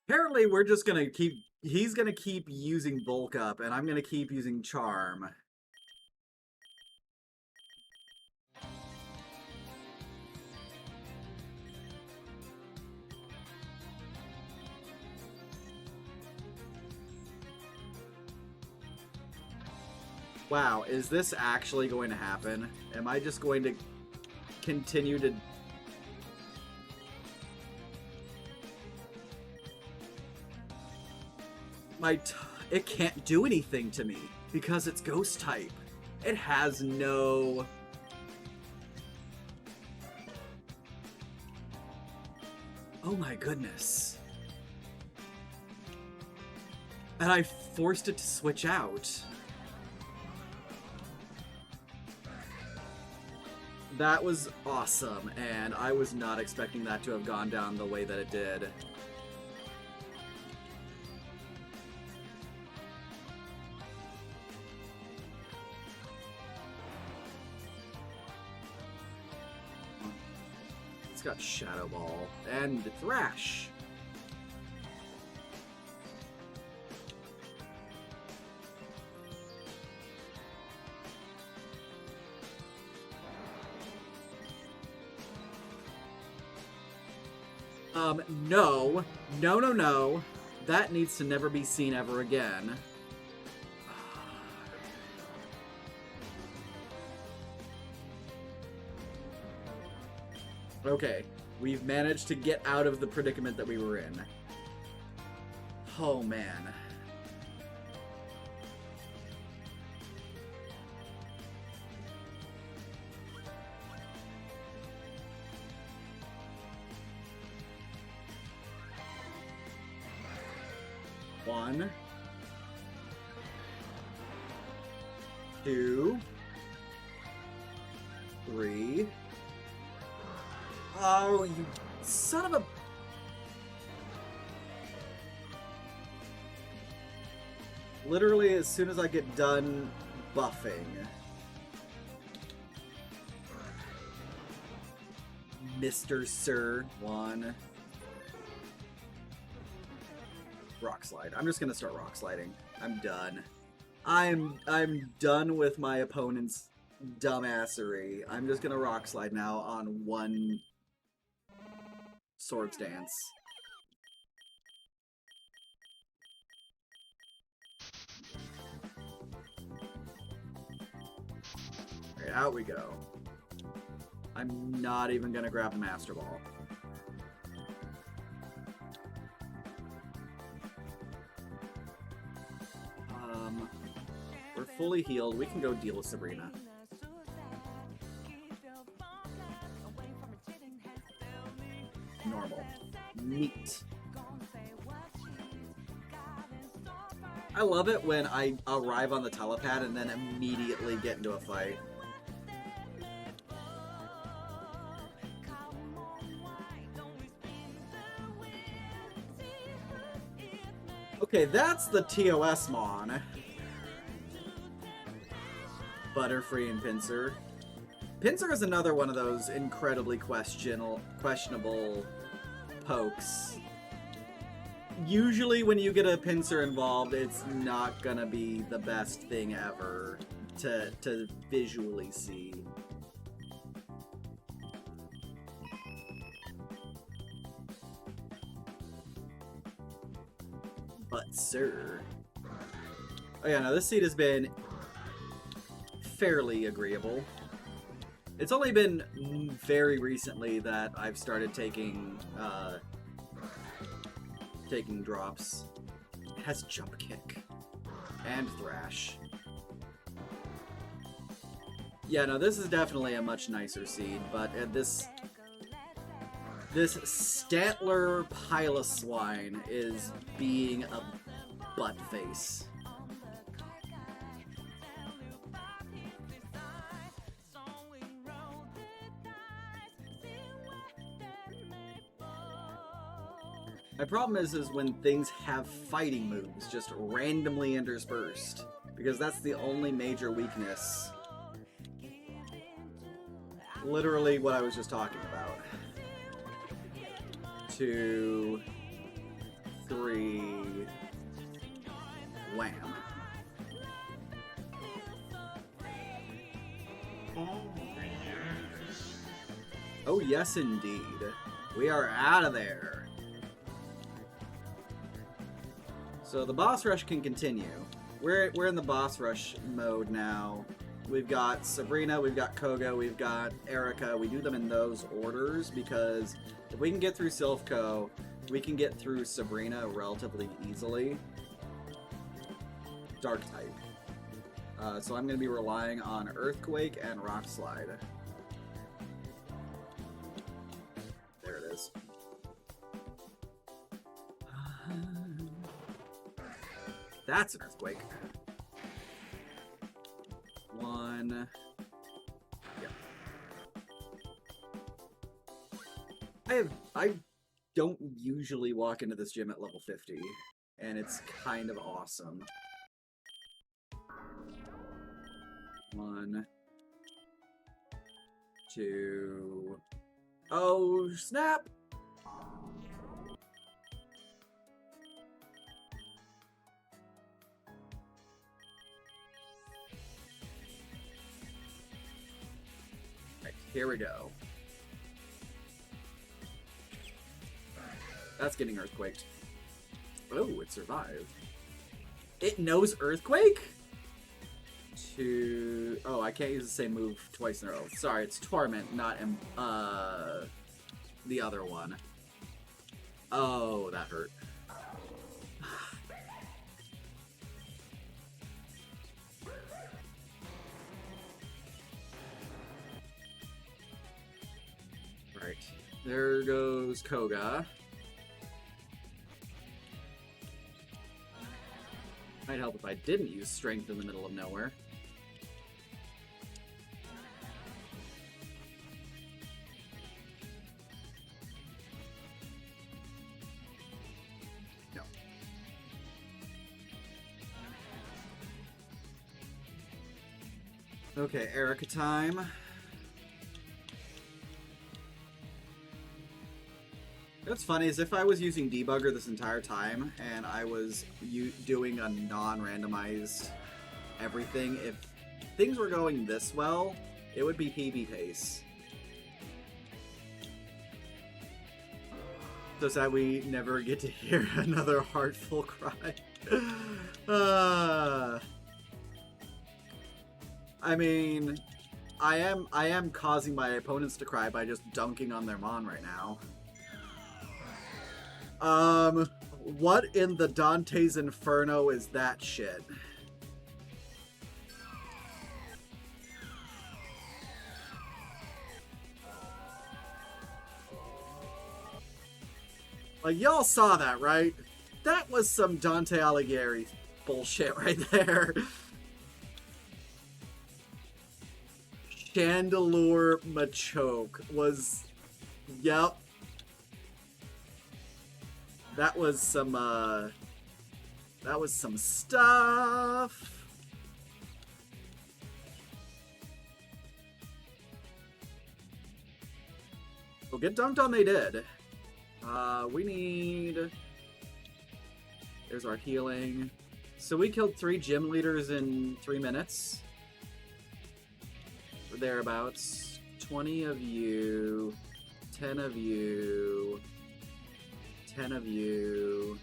Apparently we're just gonna keep... He's gonna keep using Bulk Up, and I'm gonna keep using Charm. Wow, is this actually going to happen? Am I just going to continue to... It can't do anything to me because it's Ghost type. It has no... Oh my goodness. And I forced it to switch out. That was awesome, and I was not expecting that to have gone down the way that it did. It's got Shadow Ball and Thrash. No. No, no, no. That needs to never be seen ever again. Okay. We've managed to get out of the predicament that we were in. Oh, man. One, 2, 3. Oh, you son of a... Literally, as soon as I get done buffing. Mr. Sir. 1. Rock slide. I'm just gonna start rock sliding. I'm done. I'm done with my opponent's dumbassery. I'm just gonna rock slide now on 1 Swords Dance. Alright, out we go. I'm not even gonna grab the Master Ball. We're fully healed. We can go deal with Sabrina. Normal. Neat. I love it when I arrive on the telepad and then immediately get into a fight. Okay, that's the TOS Mon. Butterfree and Pinsir. Pinsir is another one of those incredibly questionable pokes. Usually when you get a Pinsir involved, it's not gonna be the best thing ever to visually see. But sir... Oh yeah, no, this seed has been fairly agreeable. It's only been very recently that I've started taking drops. It has jump kick and thrash. Yeah, no, this is definitely a much nicer seed, but this Stantler Piloswine is being a butt face. My problem is when things have fighting moves just randomly interspersed, because that's the only major weakness. Literally what I was just talking about. 2, 3, wham. Oh yes indeed. We are out of there. So the boss rush can continue. We're in the boss rush mode now. We've got Sabrina, we've got Koga, we've got Erica. We do them in those orders because if we can get through Silphco, we can get through Sabrina relatively easily. Dark type. So I'm going to be relying on Earthquake and Rock Slide. There it is. That's an Earthquake. 1. Yep. I don't usually walk into this gym at level 50, and it's kind of awesome. 1, 2. Oh, snap! Here we go. That's getting Earthquaked. Oh, it survived. It knows Earthquake? Oh, I can't use the same move twice in a row. Sorry, it's Torment, not the other one. Oh, that hurt. Right, there goes Koga. Might help if I didn't use Strength in the middle of nowhere. No. Okay, Erica time. What's funny is if I was using Debugger this entire time and I was doing a non-randomized everything, if things were going this well, it would be PB pace. So sad we never get to hear another heartful cry. I mean, I am causing my opponents to cry by just dunking on their Mon right now. What in the Dante's Inferno is that shit? Like, y'all saw that, right? That was some Dante Alighieri bullshit right there. Chandelure Machoke was... Yep. That was some, That was some stuff. Well, get dunked on they did. We need... There's our healing. So we killed 3 gym leaders in 3 minutes. Or thereabouts. 20 of you. 10 of you. 10 of you.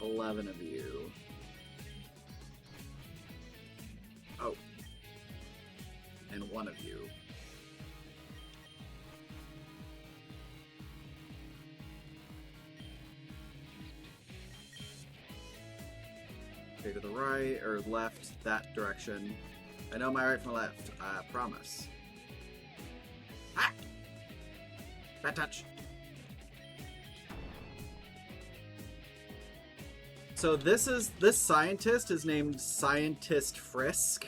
11 of you. Oh. And 1 of you. Okay, to the right or left, that direction. I know my right from my left, I promise. Ah! Bad touch. So this scientist is named Scientist Frisk,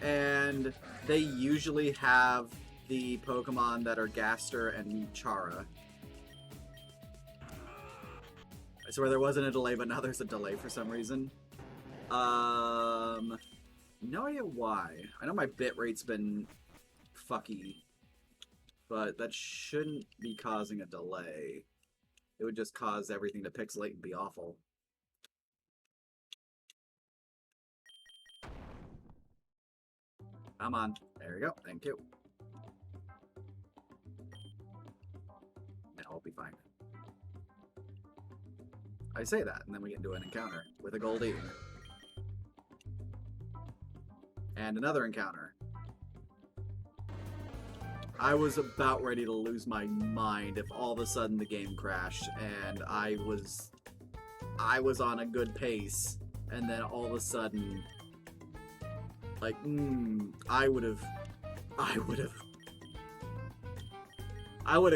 and they usually have the Pokemon that are Gaster and Chara. I swear there wasn't a delay, but now there's a delay for some reason. No idea why. I know my bitrate's been fucky, but that shouldn't be causing a delay. It would just cause everything to pixelate and be awful. Come on. There you go. Thank you. Now I'll be fine. I say that, and then we get into an encounter with a Goldie. And another encounter. I was about ready to lose my mind if all of a sudden the game crashed and I was on a good pace, and then all of a sudden, like, I would have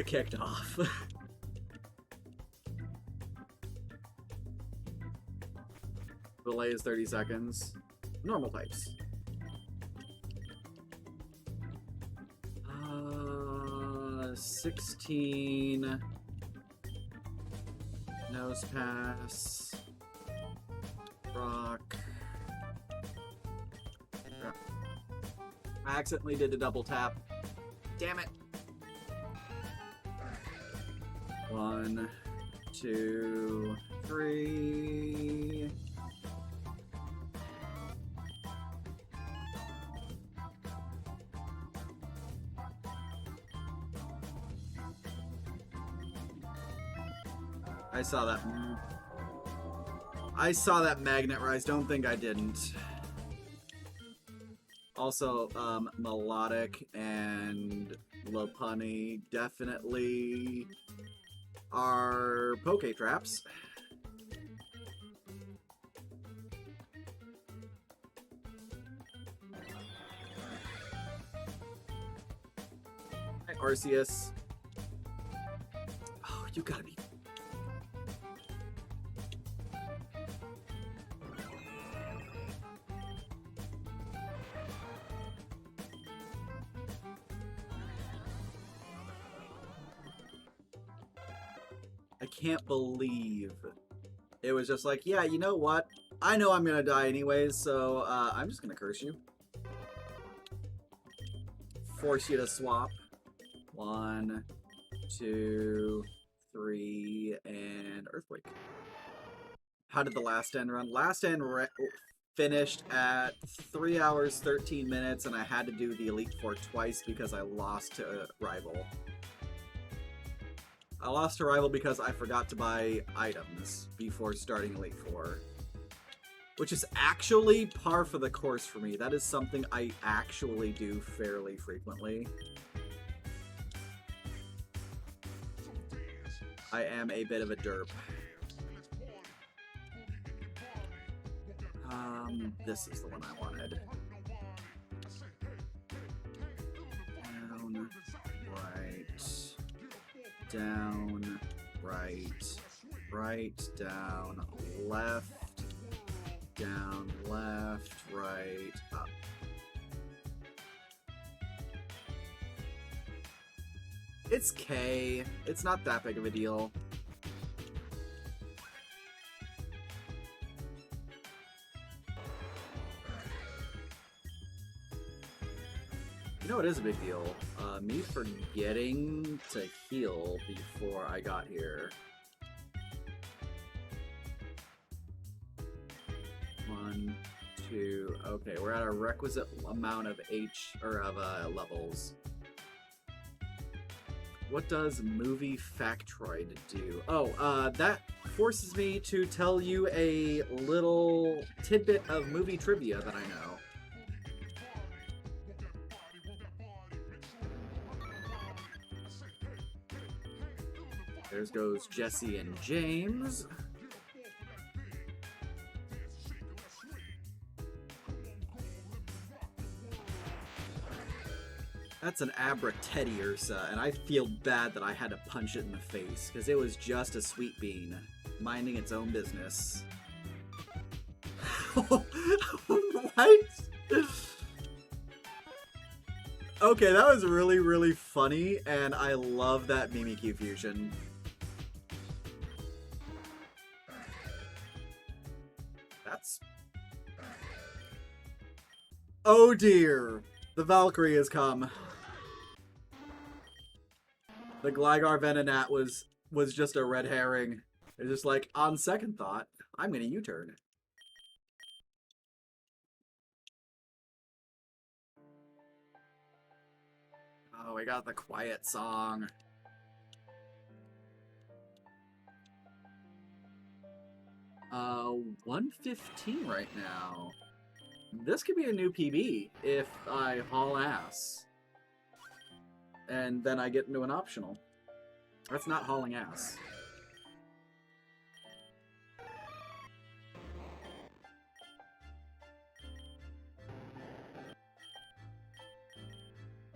kicked off. Delay is 30 seconds. Normal pipes. 16. Nose pass. Rock. I accidentally did a double tap. Damn it. 1, 2, 3. I saw that. I saw that magnet rise. Don't think I didn't. Also, Melodic and Lopunny definitely are poke traps. Hi, Arceus. Oh, you gotta be... I can't believe it was just like, yeah, you know what? I know I'm gonna die anyways, so I'm just gonna curse you. Force you to swap. 1, 2, 3, and Earthquake. How did the last end run? Last end finished at 3 hours, 13 minutes, and I had to do the Elite Four twice because I lost to a rival. I lost to rival because I forgot to buy items before starting Elite Four. Which is actually par for the course for me. That is something I actually do fairly frequently. I am a bit of a derp. This is the one I wanted. Down, right, down, right, down, left, down, left, right, up. It's K. It's not that big of a deal. it is a big deal. Me forgetting to heal before I got here. 1, 2. Okay, we're at a requisite amount of levels. What does movie factoid do? Oh, that forces me to tell you a little tidbit of movie trivia that I know. There goes Jesse and James. That's an Abra Teddy Ursa, and I feel bad that I had to punch it in the face, because it was just a sweet bean, minding its own business. What? Okay, that was really, really funny, and I love that Mimikyu fusion. That's... Oh dear! The Valkyrie has come. The Gligar Venonat was just a red herring. It's just like, on second thought, I'm gonna U-turn. Oh, we got the quiet song. Uh, 115 right now. This could be a new PB if I haul ass. And then I get into an optional. That's not hauling ass.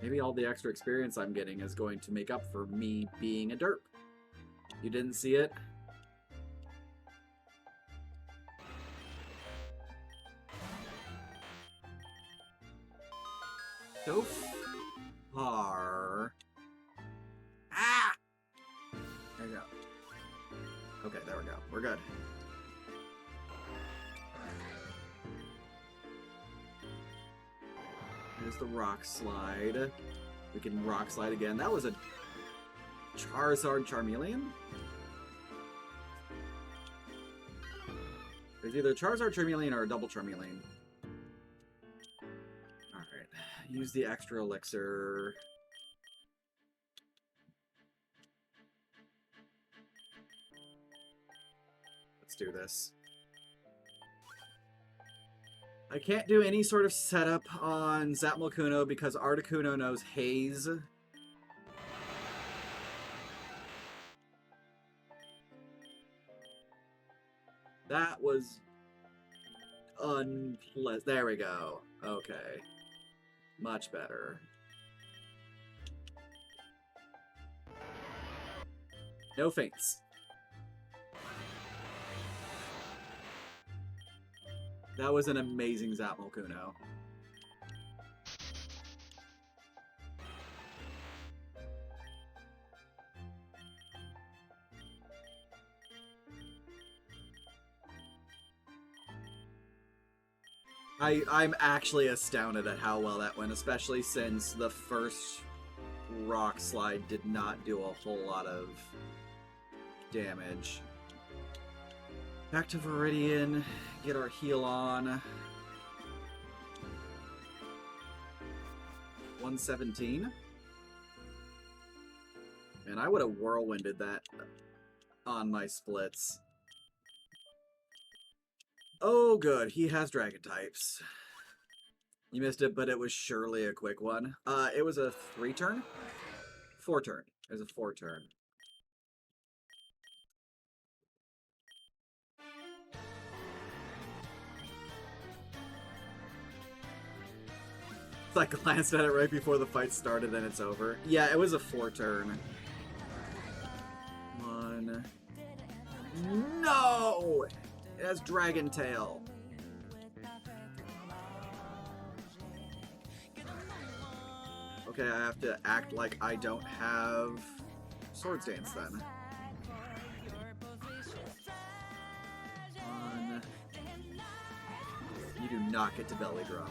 Maybe all the extra experience I'm getting is going to make up for me being a derp. You didn't see it? So far... Ah! There you go. Okay, there we go. We're good. Here's the rock slide. We can rock slide again. That was a Charizard Charmeleon? There's either Charizard Charmeleon or a double Charmeleon. Alright. Use the extra elixir. Let's do this. I can't do any sort of setup on Zapmalkuno because Articuno knows Haze. That was unpleasant. There we go. Okay. Much better. No feints. That was an amazing Zapmalkuno. I'm actually astounded at how well that went, especially since the first rock slide did not do a whole lot of damage. Back to Viridian, get our heal on. 117. Man, I would have whirlwinded that on my splits. Oh, good. He has dragon types. You missed it, but it was surely a quick one. It was a 3-turn? 4-turn. It was a 4-turn. I glanced at it right before the fight started and it's over. Yeah, it was a 4-turn. 1. No! It has Dragon Tail. Okay, I have to act like I don't have Swords Dance then. 1. You do not get to Belly Drum.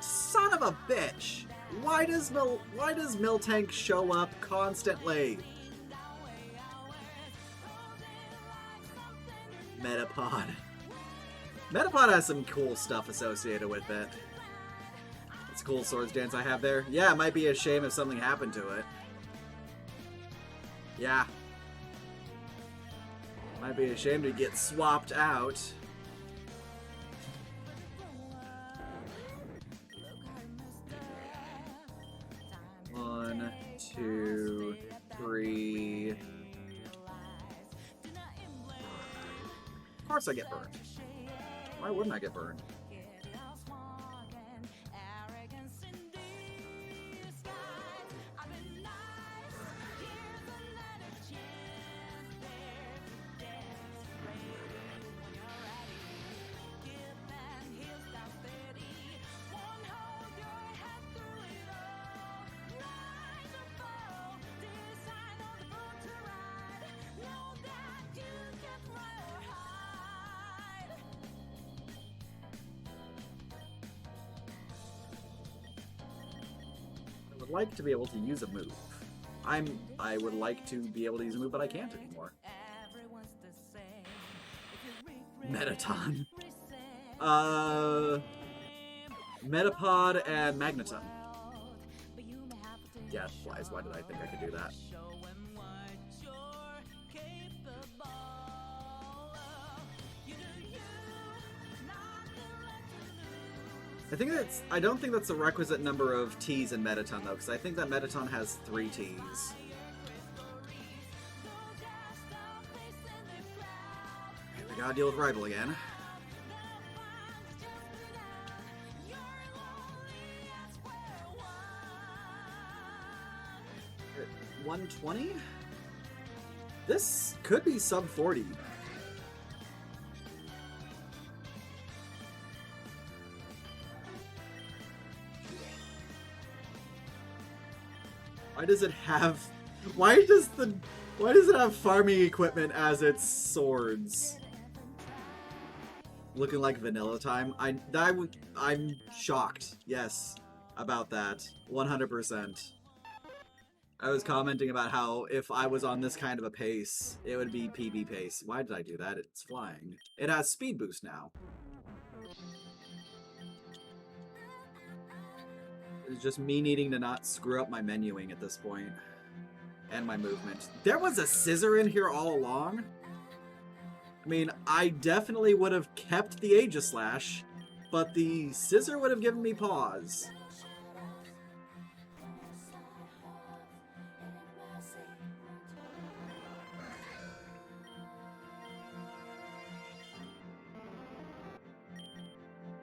Son of a bitch! Why does Miltank show up constantly? Metapod. Metapod has some cool stuff associated with it. It's a cool swords dance I have there. Yeah, it might be a shame if something happened to it. Yeah. Might be a shame to get swapped out. One, two, three. Of course I get burned. Why wouldn't I get burned? Like to be able to use a move. I would like to be able to use a move, but I can't anymore. Metaton. Metapod and Magneton. Yeah, flies. Why did I think I could do that? I don't think that's the requisite number of T's in Metaton, though, because I think that Metaton has 3 T's. We gotta deal with Rival again. 120? This could be sub 40. Why does it have... Why does it have farming equipment as its swords? Looking like vanilla time? I'm shocked, yes, about that. 100%. I was commenting about how if I was on this kind of a pace, it would be PB pace. Why did I do that? It's flying. It has speed boost now. It's just me needing to not screw up my menuing at this point. And my movement. There was a scissor in here all along? I mean, I definitely would have kept the Aegislash, but the scissor would have given me pause.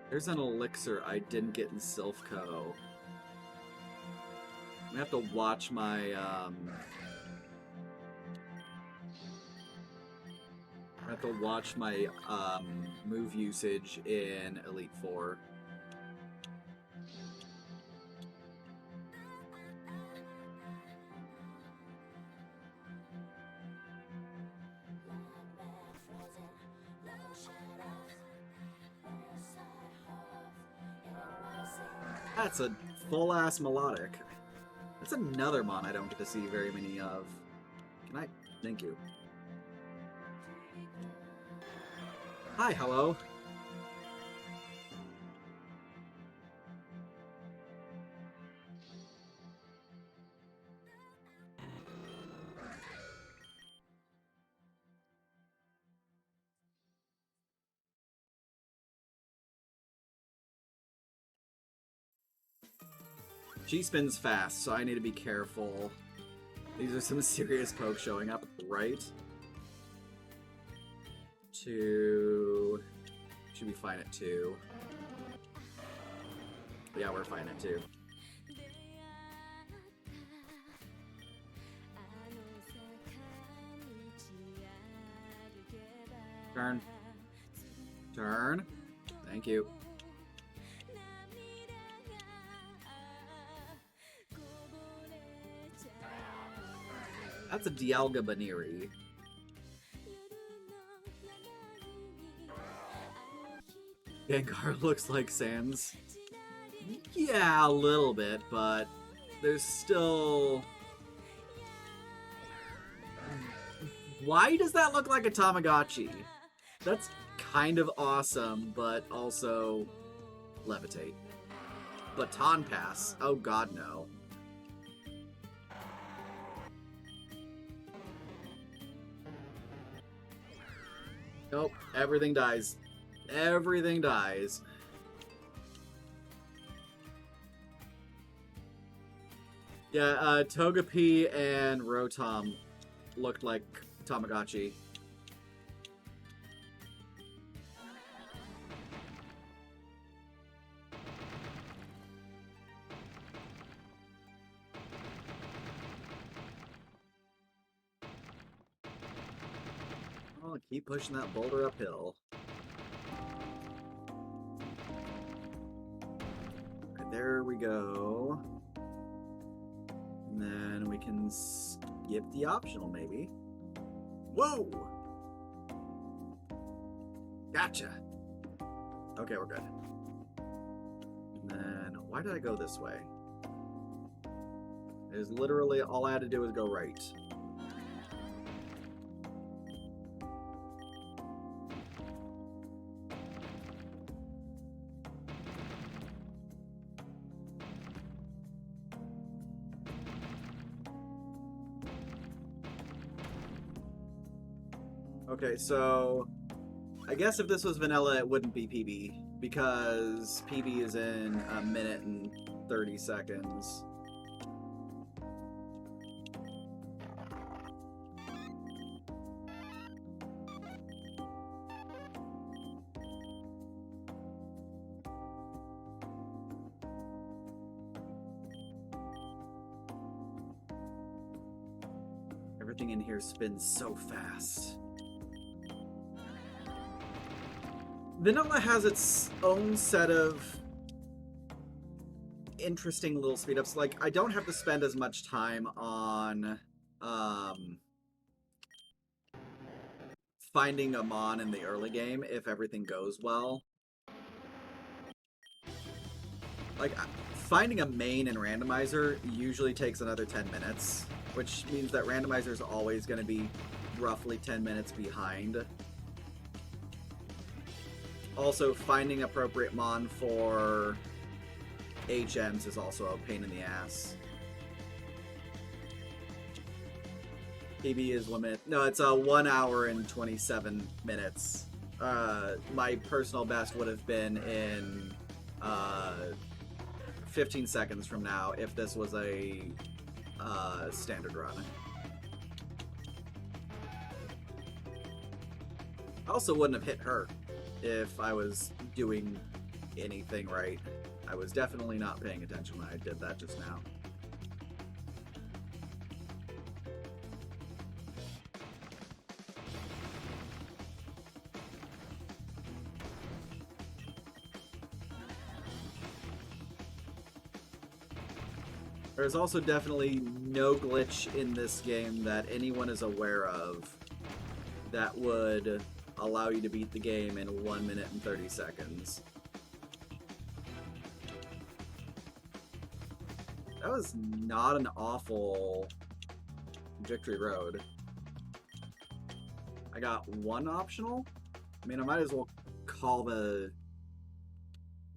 There's an elixir I didn't get in Silphco. I'm gonna have to watch my, move usage in Elite Four. That's a full-ass melodic. That's another mon I don't get to see very many of. Can I? Thank you. Hi, hello. She spins fast, so I need to be careful. These are some serious pokes showing up, right? 2... Should be fine at 2. Yeah, we're fine at 2. Turn. Turn. Thank you. That's a Dialga Baniri. Gengar looks like Sans. Yeah, a little bit, but there's still... Why does that look like a Tamagotchi? That's kind of awesome, but also levitate. Baton pass. Oh god, no. Nope, everything dies. Everything dies. Yeah, Togepi and Rotom looked like Tamagotchi. Oh, keep pushing that boulder uphill. Right, there we go. And then we can skip the optional, maybe. Whoa! Gotcha! Okay, we're good. And then, why did I go this way? It is literally, all I had to do was go right. Okay, so I guess if this was vanilla, it wouldn't be PB, because PB is in 1 minute and 30 seconds. Everything in here spins so fast. Vanilla has its own set of interesting little speed ups. Like, I don't have to spend as much time on finding a mon in the early game if everything goes well. Like, finding a main in Randomizer usually takes another 10 minutes, which means that Randomizer is always going to be roughly 10 minutes behind. Also, finding appropriate mon for HMs is also a pain in the ass. PB is limit. No, it's 1 hour and 27 minutes. My personal best would have been in 15 seconds from now if this was a standard run. I also wouldn't have hit her if I was doing anything right. I was definitely not paying attention when I did that just now. There's also definitely no glitch in this game that anyone is aware of that would allow you to beat the game in 1 minute and 30 seconds. That was not an awful victory road. I got 1 optional? I mean, I might as well call the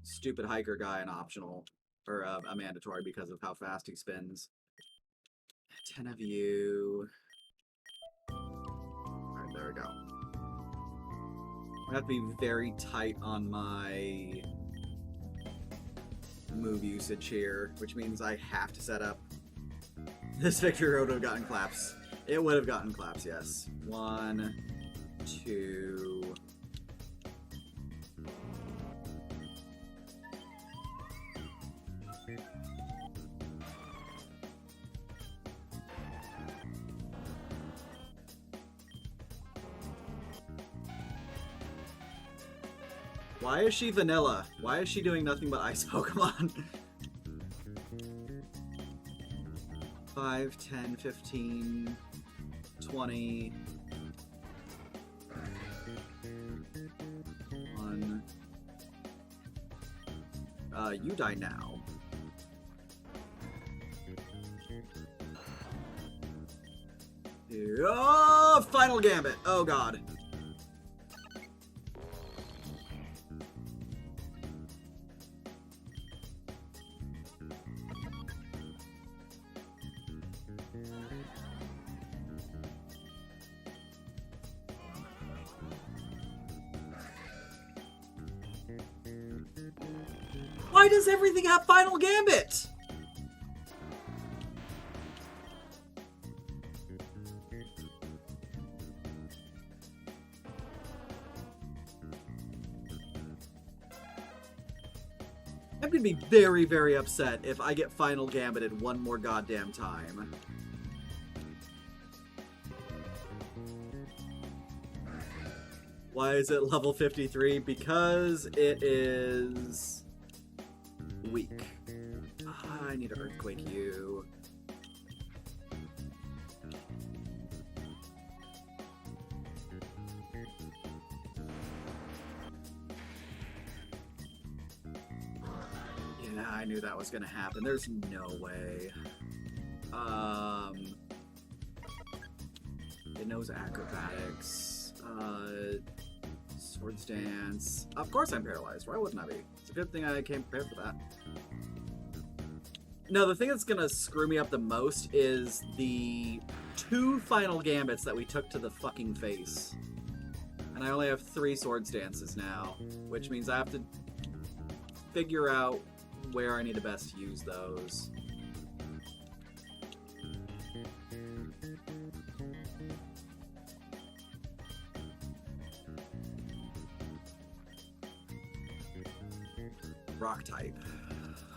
stupid hiker guy an optional, or a mandatory because of how fast he spins. 10 of you. Alright, there we go. I have to be very tight on my move usage here, which means I have to set up. This victory road would have gotten claps. It would have gotten claps, yes. 1, 2. Why is she vanilla? Why is she doing nothing but ice Pokemon? 5, 10, 15, 20. 1. You die now. Oh, final gambit. Oh, God. Why does everything have final gambit? I'm gonna be very, very upset if I get final gambited one more goddamn time. Why is it level 53? Because it is weak. I need to earthquake you. Yeah, I knew that was gonna happen. There's no way. It knows acrobatics. Swords dance. Of course I'm paralyzed. Why wouldn't I be? It's a good thing I came prepared for that. No, the thing that's gonna screw me up the most is the 2 final gambits that we took to the fucking face. And I only have 3 swords dances now, which means I have to figure out where I need to best use those. Rock type.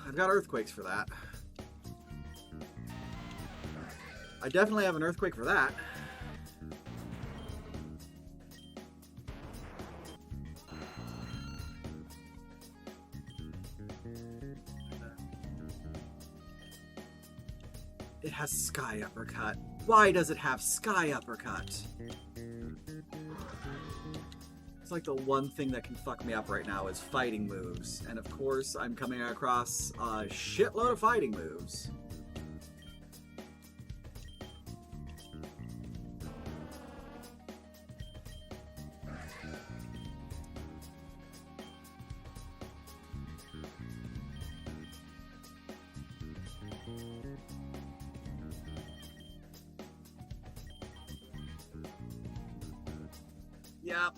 I've got earthquakes for that. I definitely have an earthquake for that. It has Sky Uppercut. Why does it have Sky Uppercut? It's like the one thing that can fuck me up right now is fighting moves. And of course, I'm coming across a shitload of fighting moves. Yep.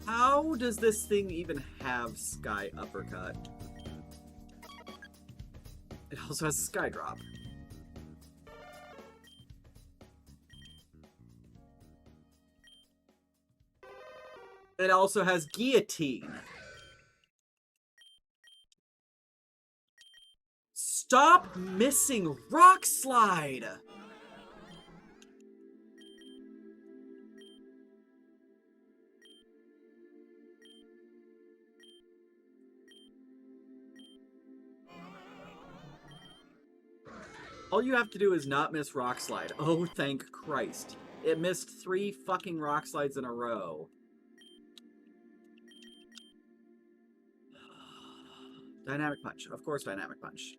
How does this thing even have Sky Uppercut? It also has Sky Drop. It also has Guillotine. Stop missing Rock Slide! All you have to do is not miss Rock Slide. Oh, thank Christ. It missed 3 fucking Rock Slides in a row. Dynamic Punch. Of course, Dynamic Punch.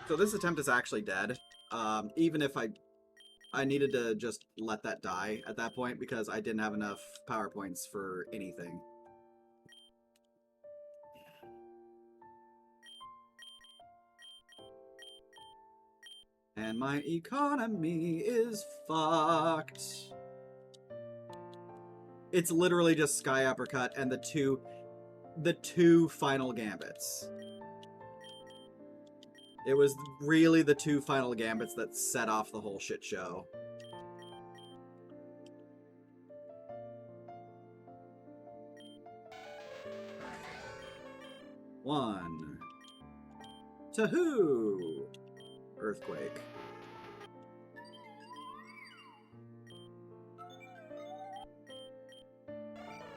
So this attempt is actually dead. Even if I needed to just let that die at that point because I didn't have enough power points for anything. And my economy is fucked. It's literally just Sky Uppercut and the two final gambits. It was really the 2 final gambits that set off the whole shit show. One. Tahoo! Earthquake.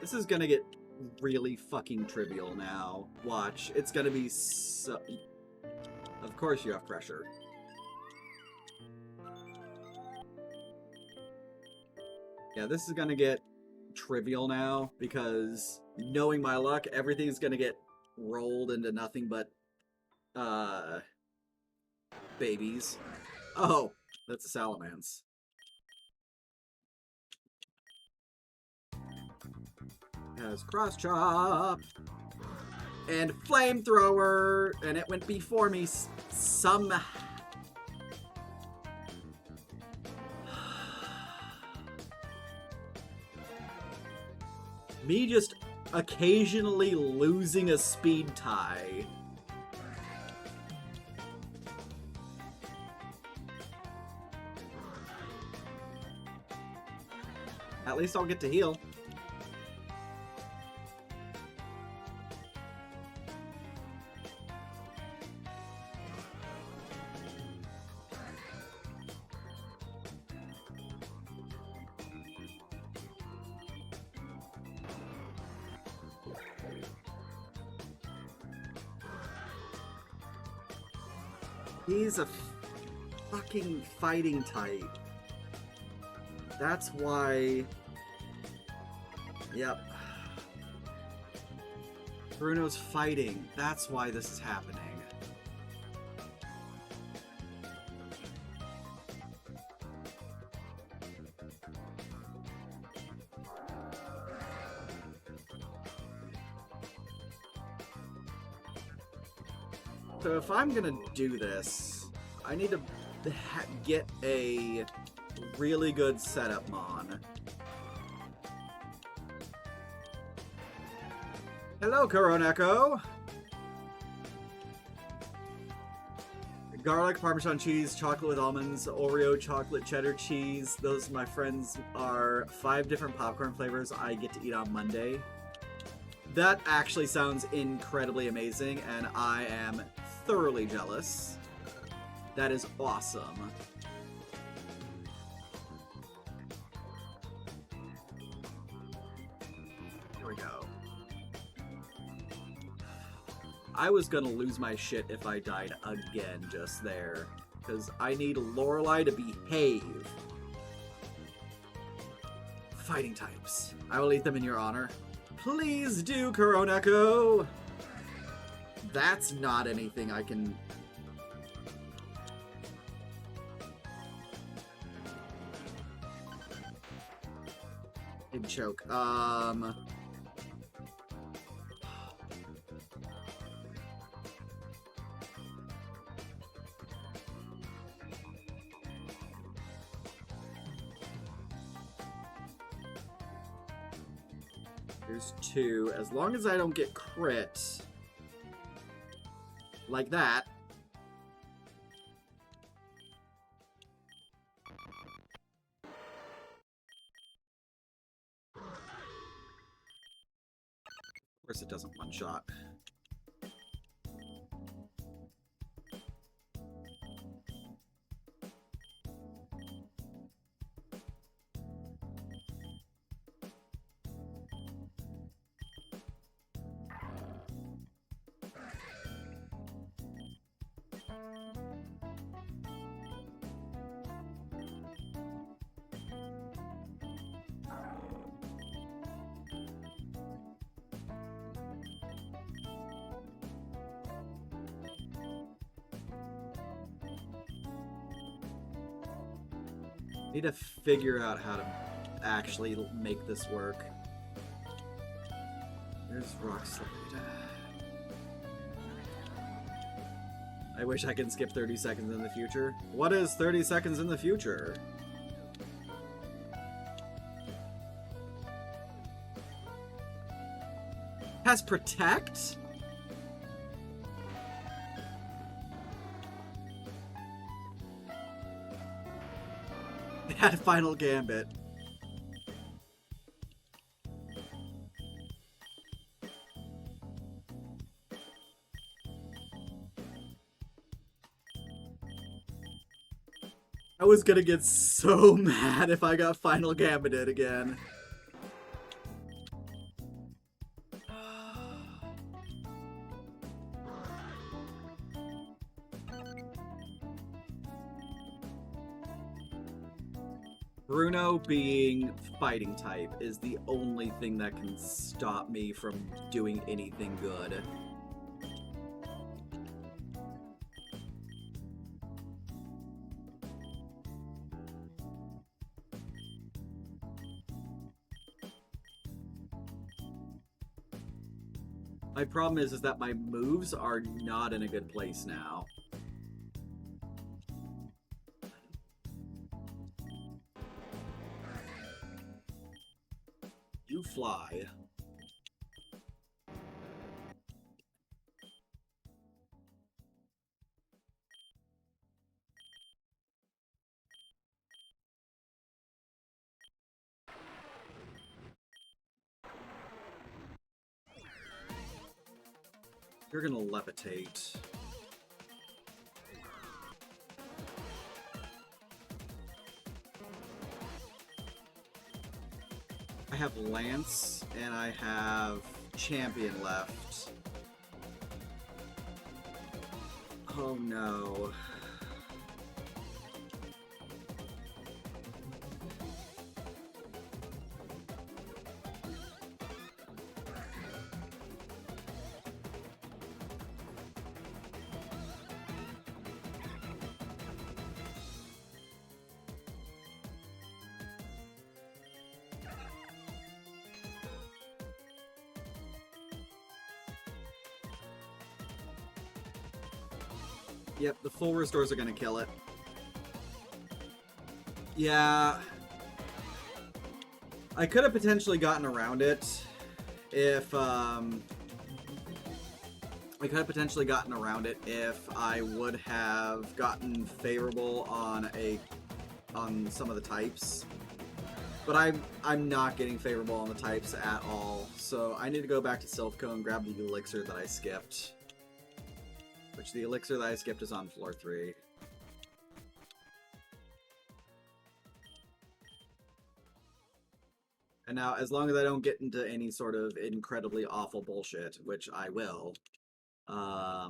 This is gonna get really fucking trivial now. Watch. It's gonna be so... Of course you have pressure. Yeah, this is gonna get trivial now, because knowing my luck, everything's gonna get rolled into nothing but, babies. Oh, that's a salamence. Has cross chop and flamethrower, and it went before me somehow. Me just occasionally losing a speed tie. At least I'll get to heal. He's a fucking fighting type. That's why... Yep. Bruno's fighting. That's why this is happening. So if I'm gonna do this, I need to get a really good setup mon. Hello, Coroneko! Garlic, Parmesan cheese, chocolate with almonds, Oreo, chocolate, cheddar cheese. Those, my friends, are 5 different popcorn flavors I get to eat on Monday. That actually sounds incredibly amazing, and I am thoroughly jealous. That is awesome. Here we go. I was gonna lose my shit if I died again just there, because I need Lorelei to behave. Fighting types. I will eat them in your honor. Please do, Coroneko! That's not anything I can... Big choke. Here's 2. As long as I don't get crit... like that. Of course it doesn't one-shot. Need to figure out how to actually make this work. There's Rock Slide. I wish I could skip 30 seconds in the future. What is 30 seconds in the future? Has Protect? Had Final Gambit. I was gonna get so mad if I got Final Gambited again. Bruno being fighting type is the only thing that can stop me from doing anything good. My problem is that my moves are not in a good place now. You fly. You're gonna levitate. I have Lance and I have Champion left. Oh no. Yep, the full restores are gonna kill it. Yeah. I could have potentially gotten around it if, I could have potentially gotten around it if I would have gotten favorable on some of the types. But I'm not getting favorable on the types at all. So I need to go back to Silphco and grab the elixir that I skipped. Which the elixir that I skipped is on floor 3. And now, as long as I don't get into any sort of incredibly awful bullshit, which I will, I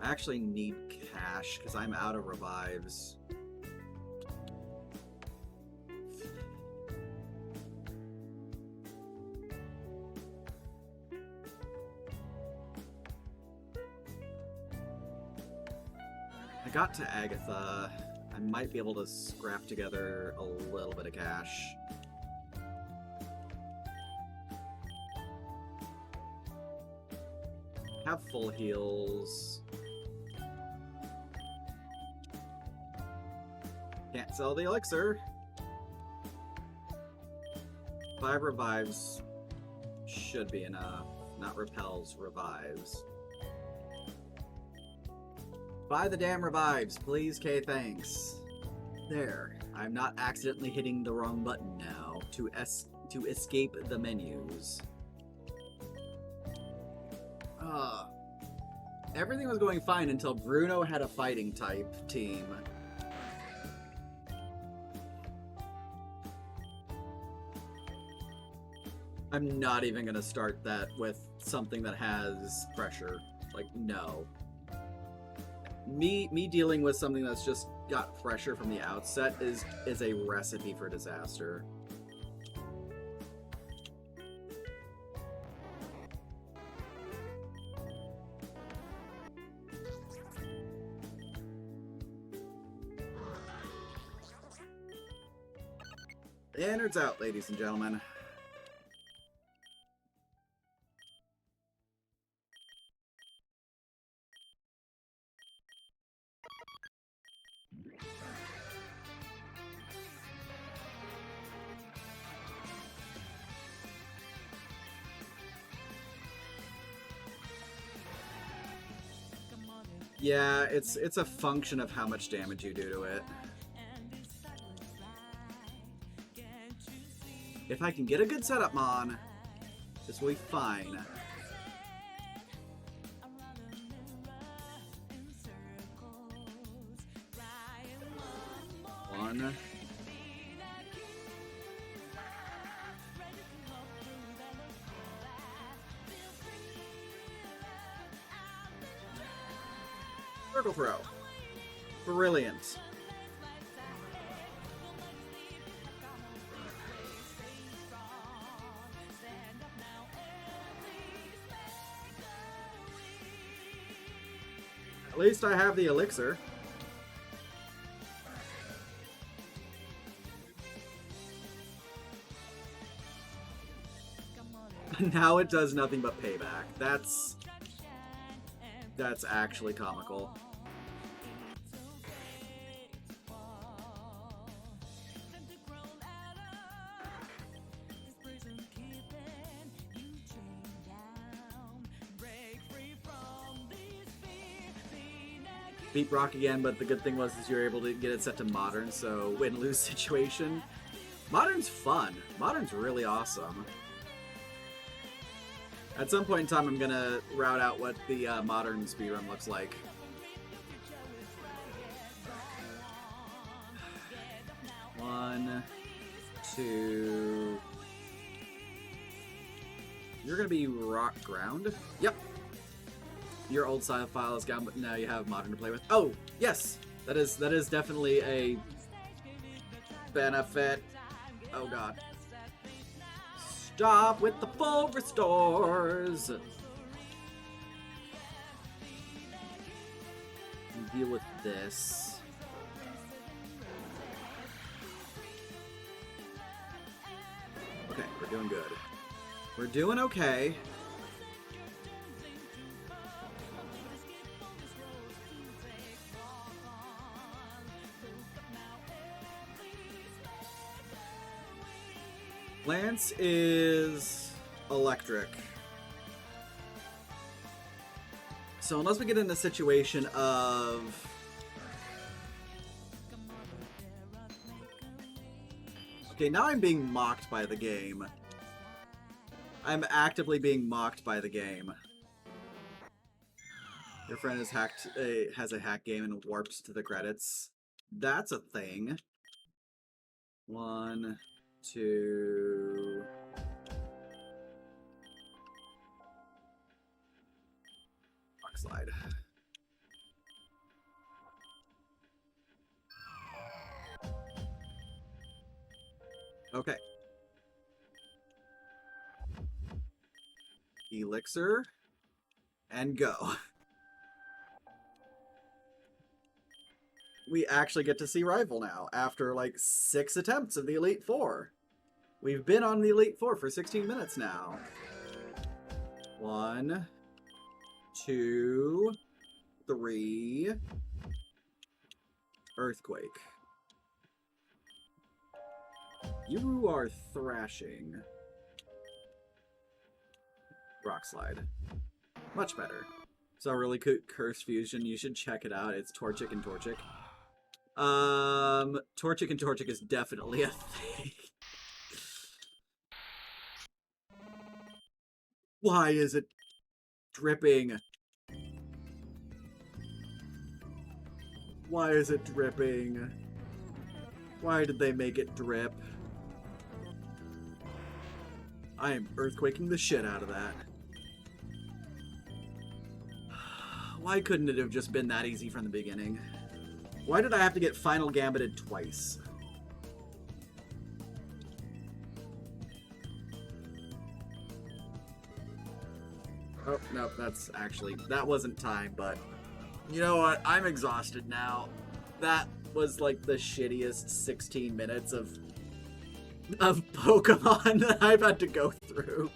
actually need cash, because I'm out of revives. I got to Agatha. I might be able to scrap together a little bit of cash. Have full heals. Can't sell the elixir. 5 revives should be enough. Not repels, revives. Buy the damn revives, please, K, thanks. There. I'm not accidentally hitting the wrong button now to escape the menus. Everything was going fine until Bruno had a fighting type team. I'm not even gonna start that with something that has pressure. Like, no. Me dealing with something that's just got pressure from the outset is a recipe for disaster. Innards out, ladies and gentlemen. Yeah, it's a function of how much damage you do to it. If I can get a good setup, Mon, this will be fine. One. Circle throw. Brilliant. At least I have the elixir. Now it does nothing but payback. That's actually comical. Beat Brock again, but the good thing was is you're able to get it set to modern, so win-lose situation. Modern's fun. Modern's really awesome. At some point in time, I'm gonna route out what the modern speedrun looks like. One, two. You're gonna be rock ground. Yep. Your old save file is gone, but now you have modern to play with. Oh, yes, that is definitely a benefit. Oh god. Stop with the full restores. Deal with this. Okay, we're doing good. We're doing okay. Lance is electric. So unless we get in a situation of... Okay, now I'm being mocked by the game. I'm actively being mocked by the game. Your friend has a hack game and warped to the credits. That's a thing. One... two... Rock slide. Okay. Elixir. And go. We actually get to see Rival now, after like 6 attempts of the Elite Four. We've been on the Elite Four for 16 minutes now. 1, 2, 3. Earthquake. You are thrashing. Rock slide. Much better. So really good Curse Fusion. You should check it out. It's Torchic and Torchic. Torchic and Torchic is definitely a thing. Why is it dripping? Why is it dripping? Why did they make it drip? I am earthquaking the shit out of that. Why couldn't it have just been that easy from the beginning? Why did I have to get final gambited twice? Oh, no, that wasn't time, but you know what? I'm exhausted now. That was like the shittiest 16 minutes of Pokemon that I've had to go through.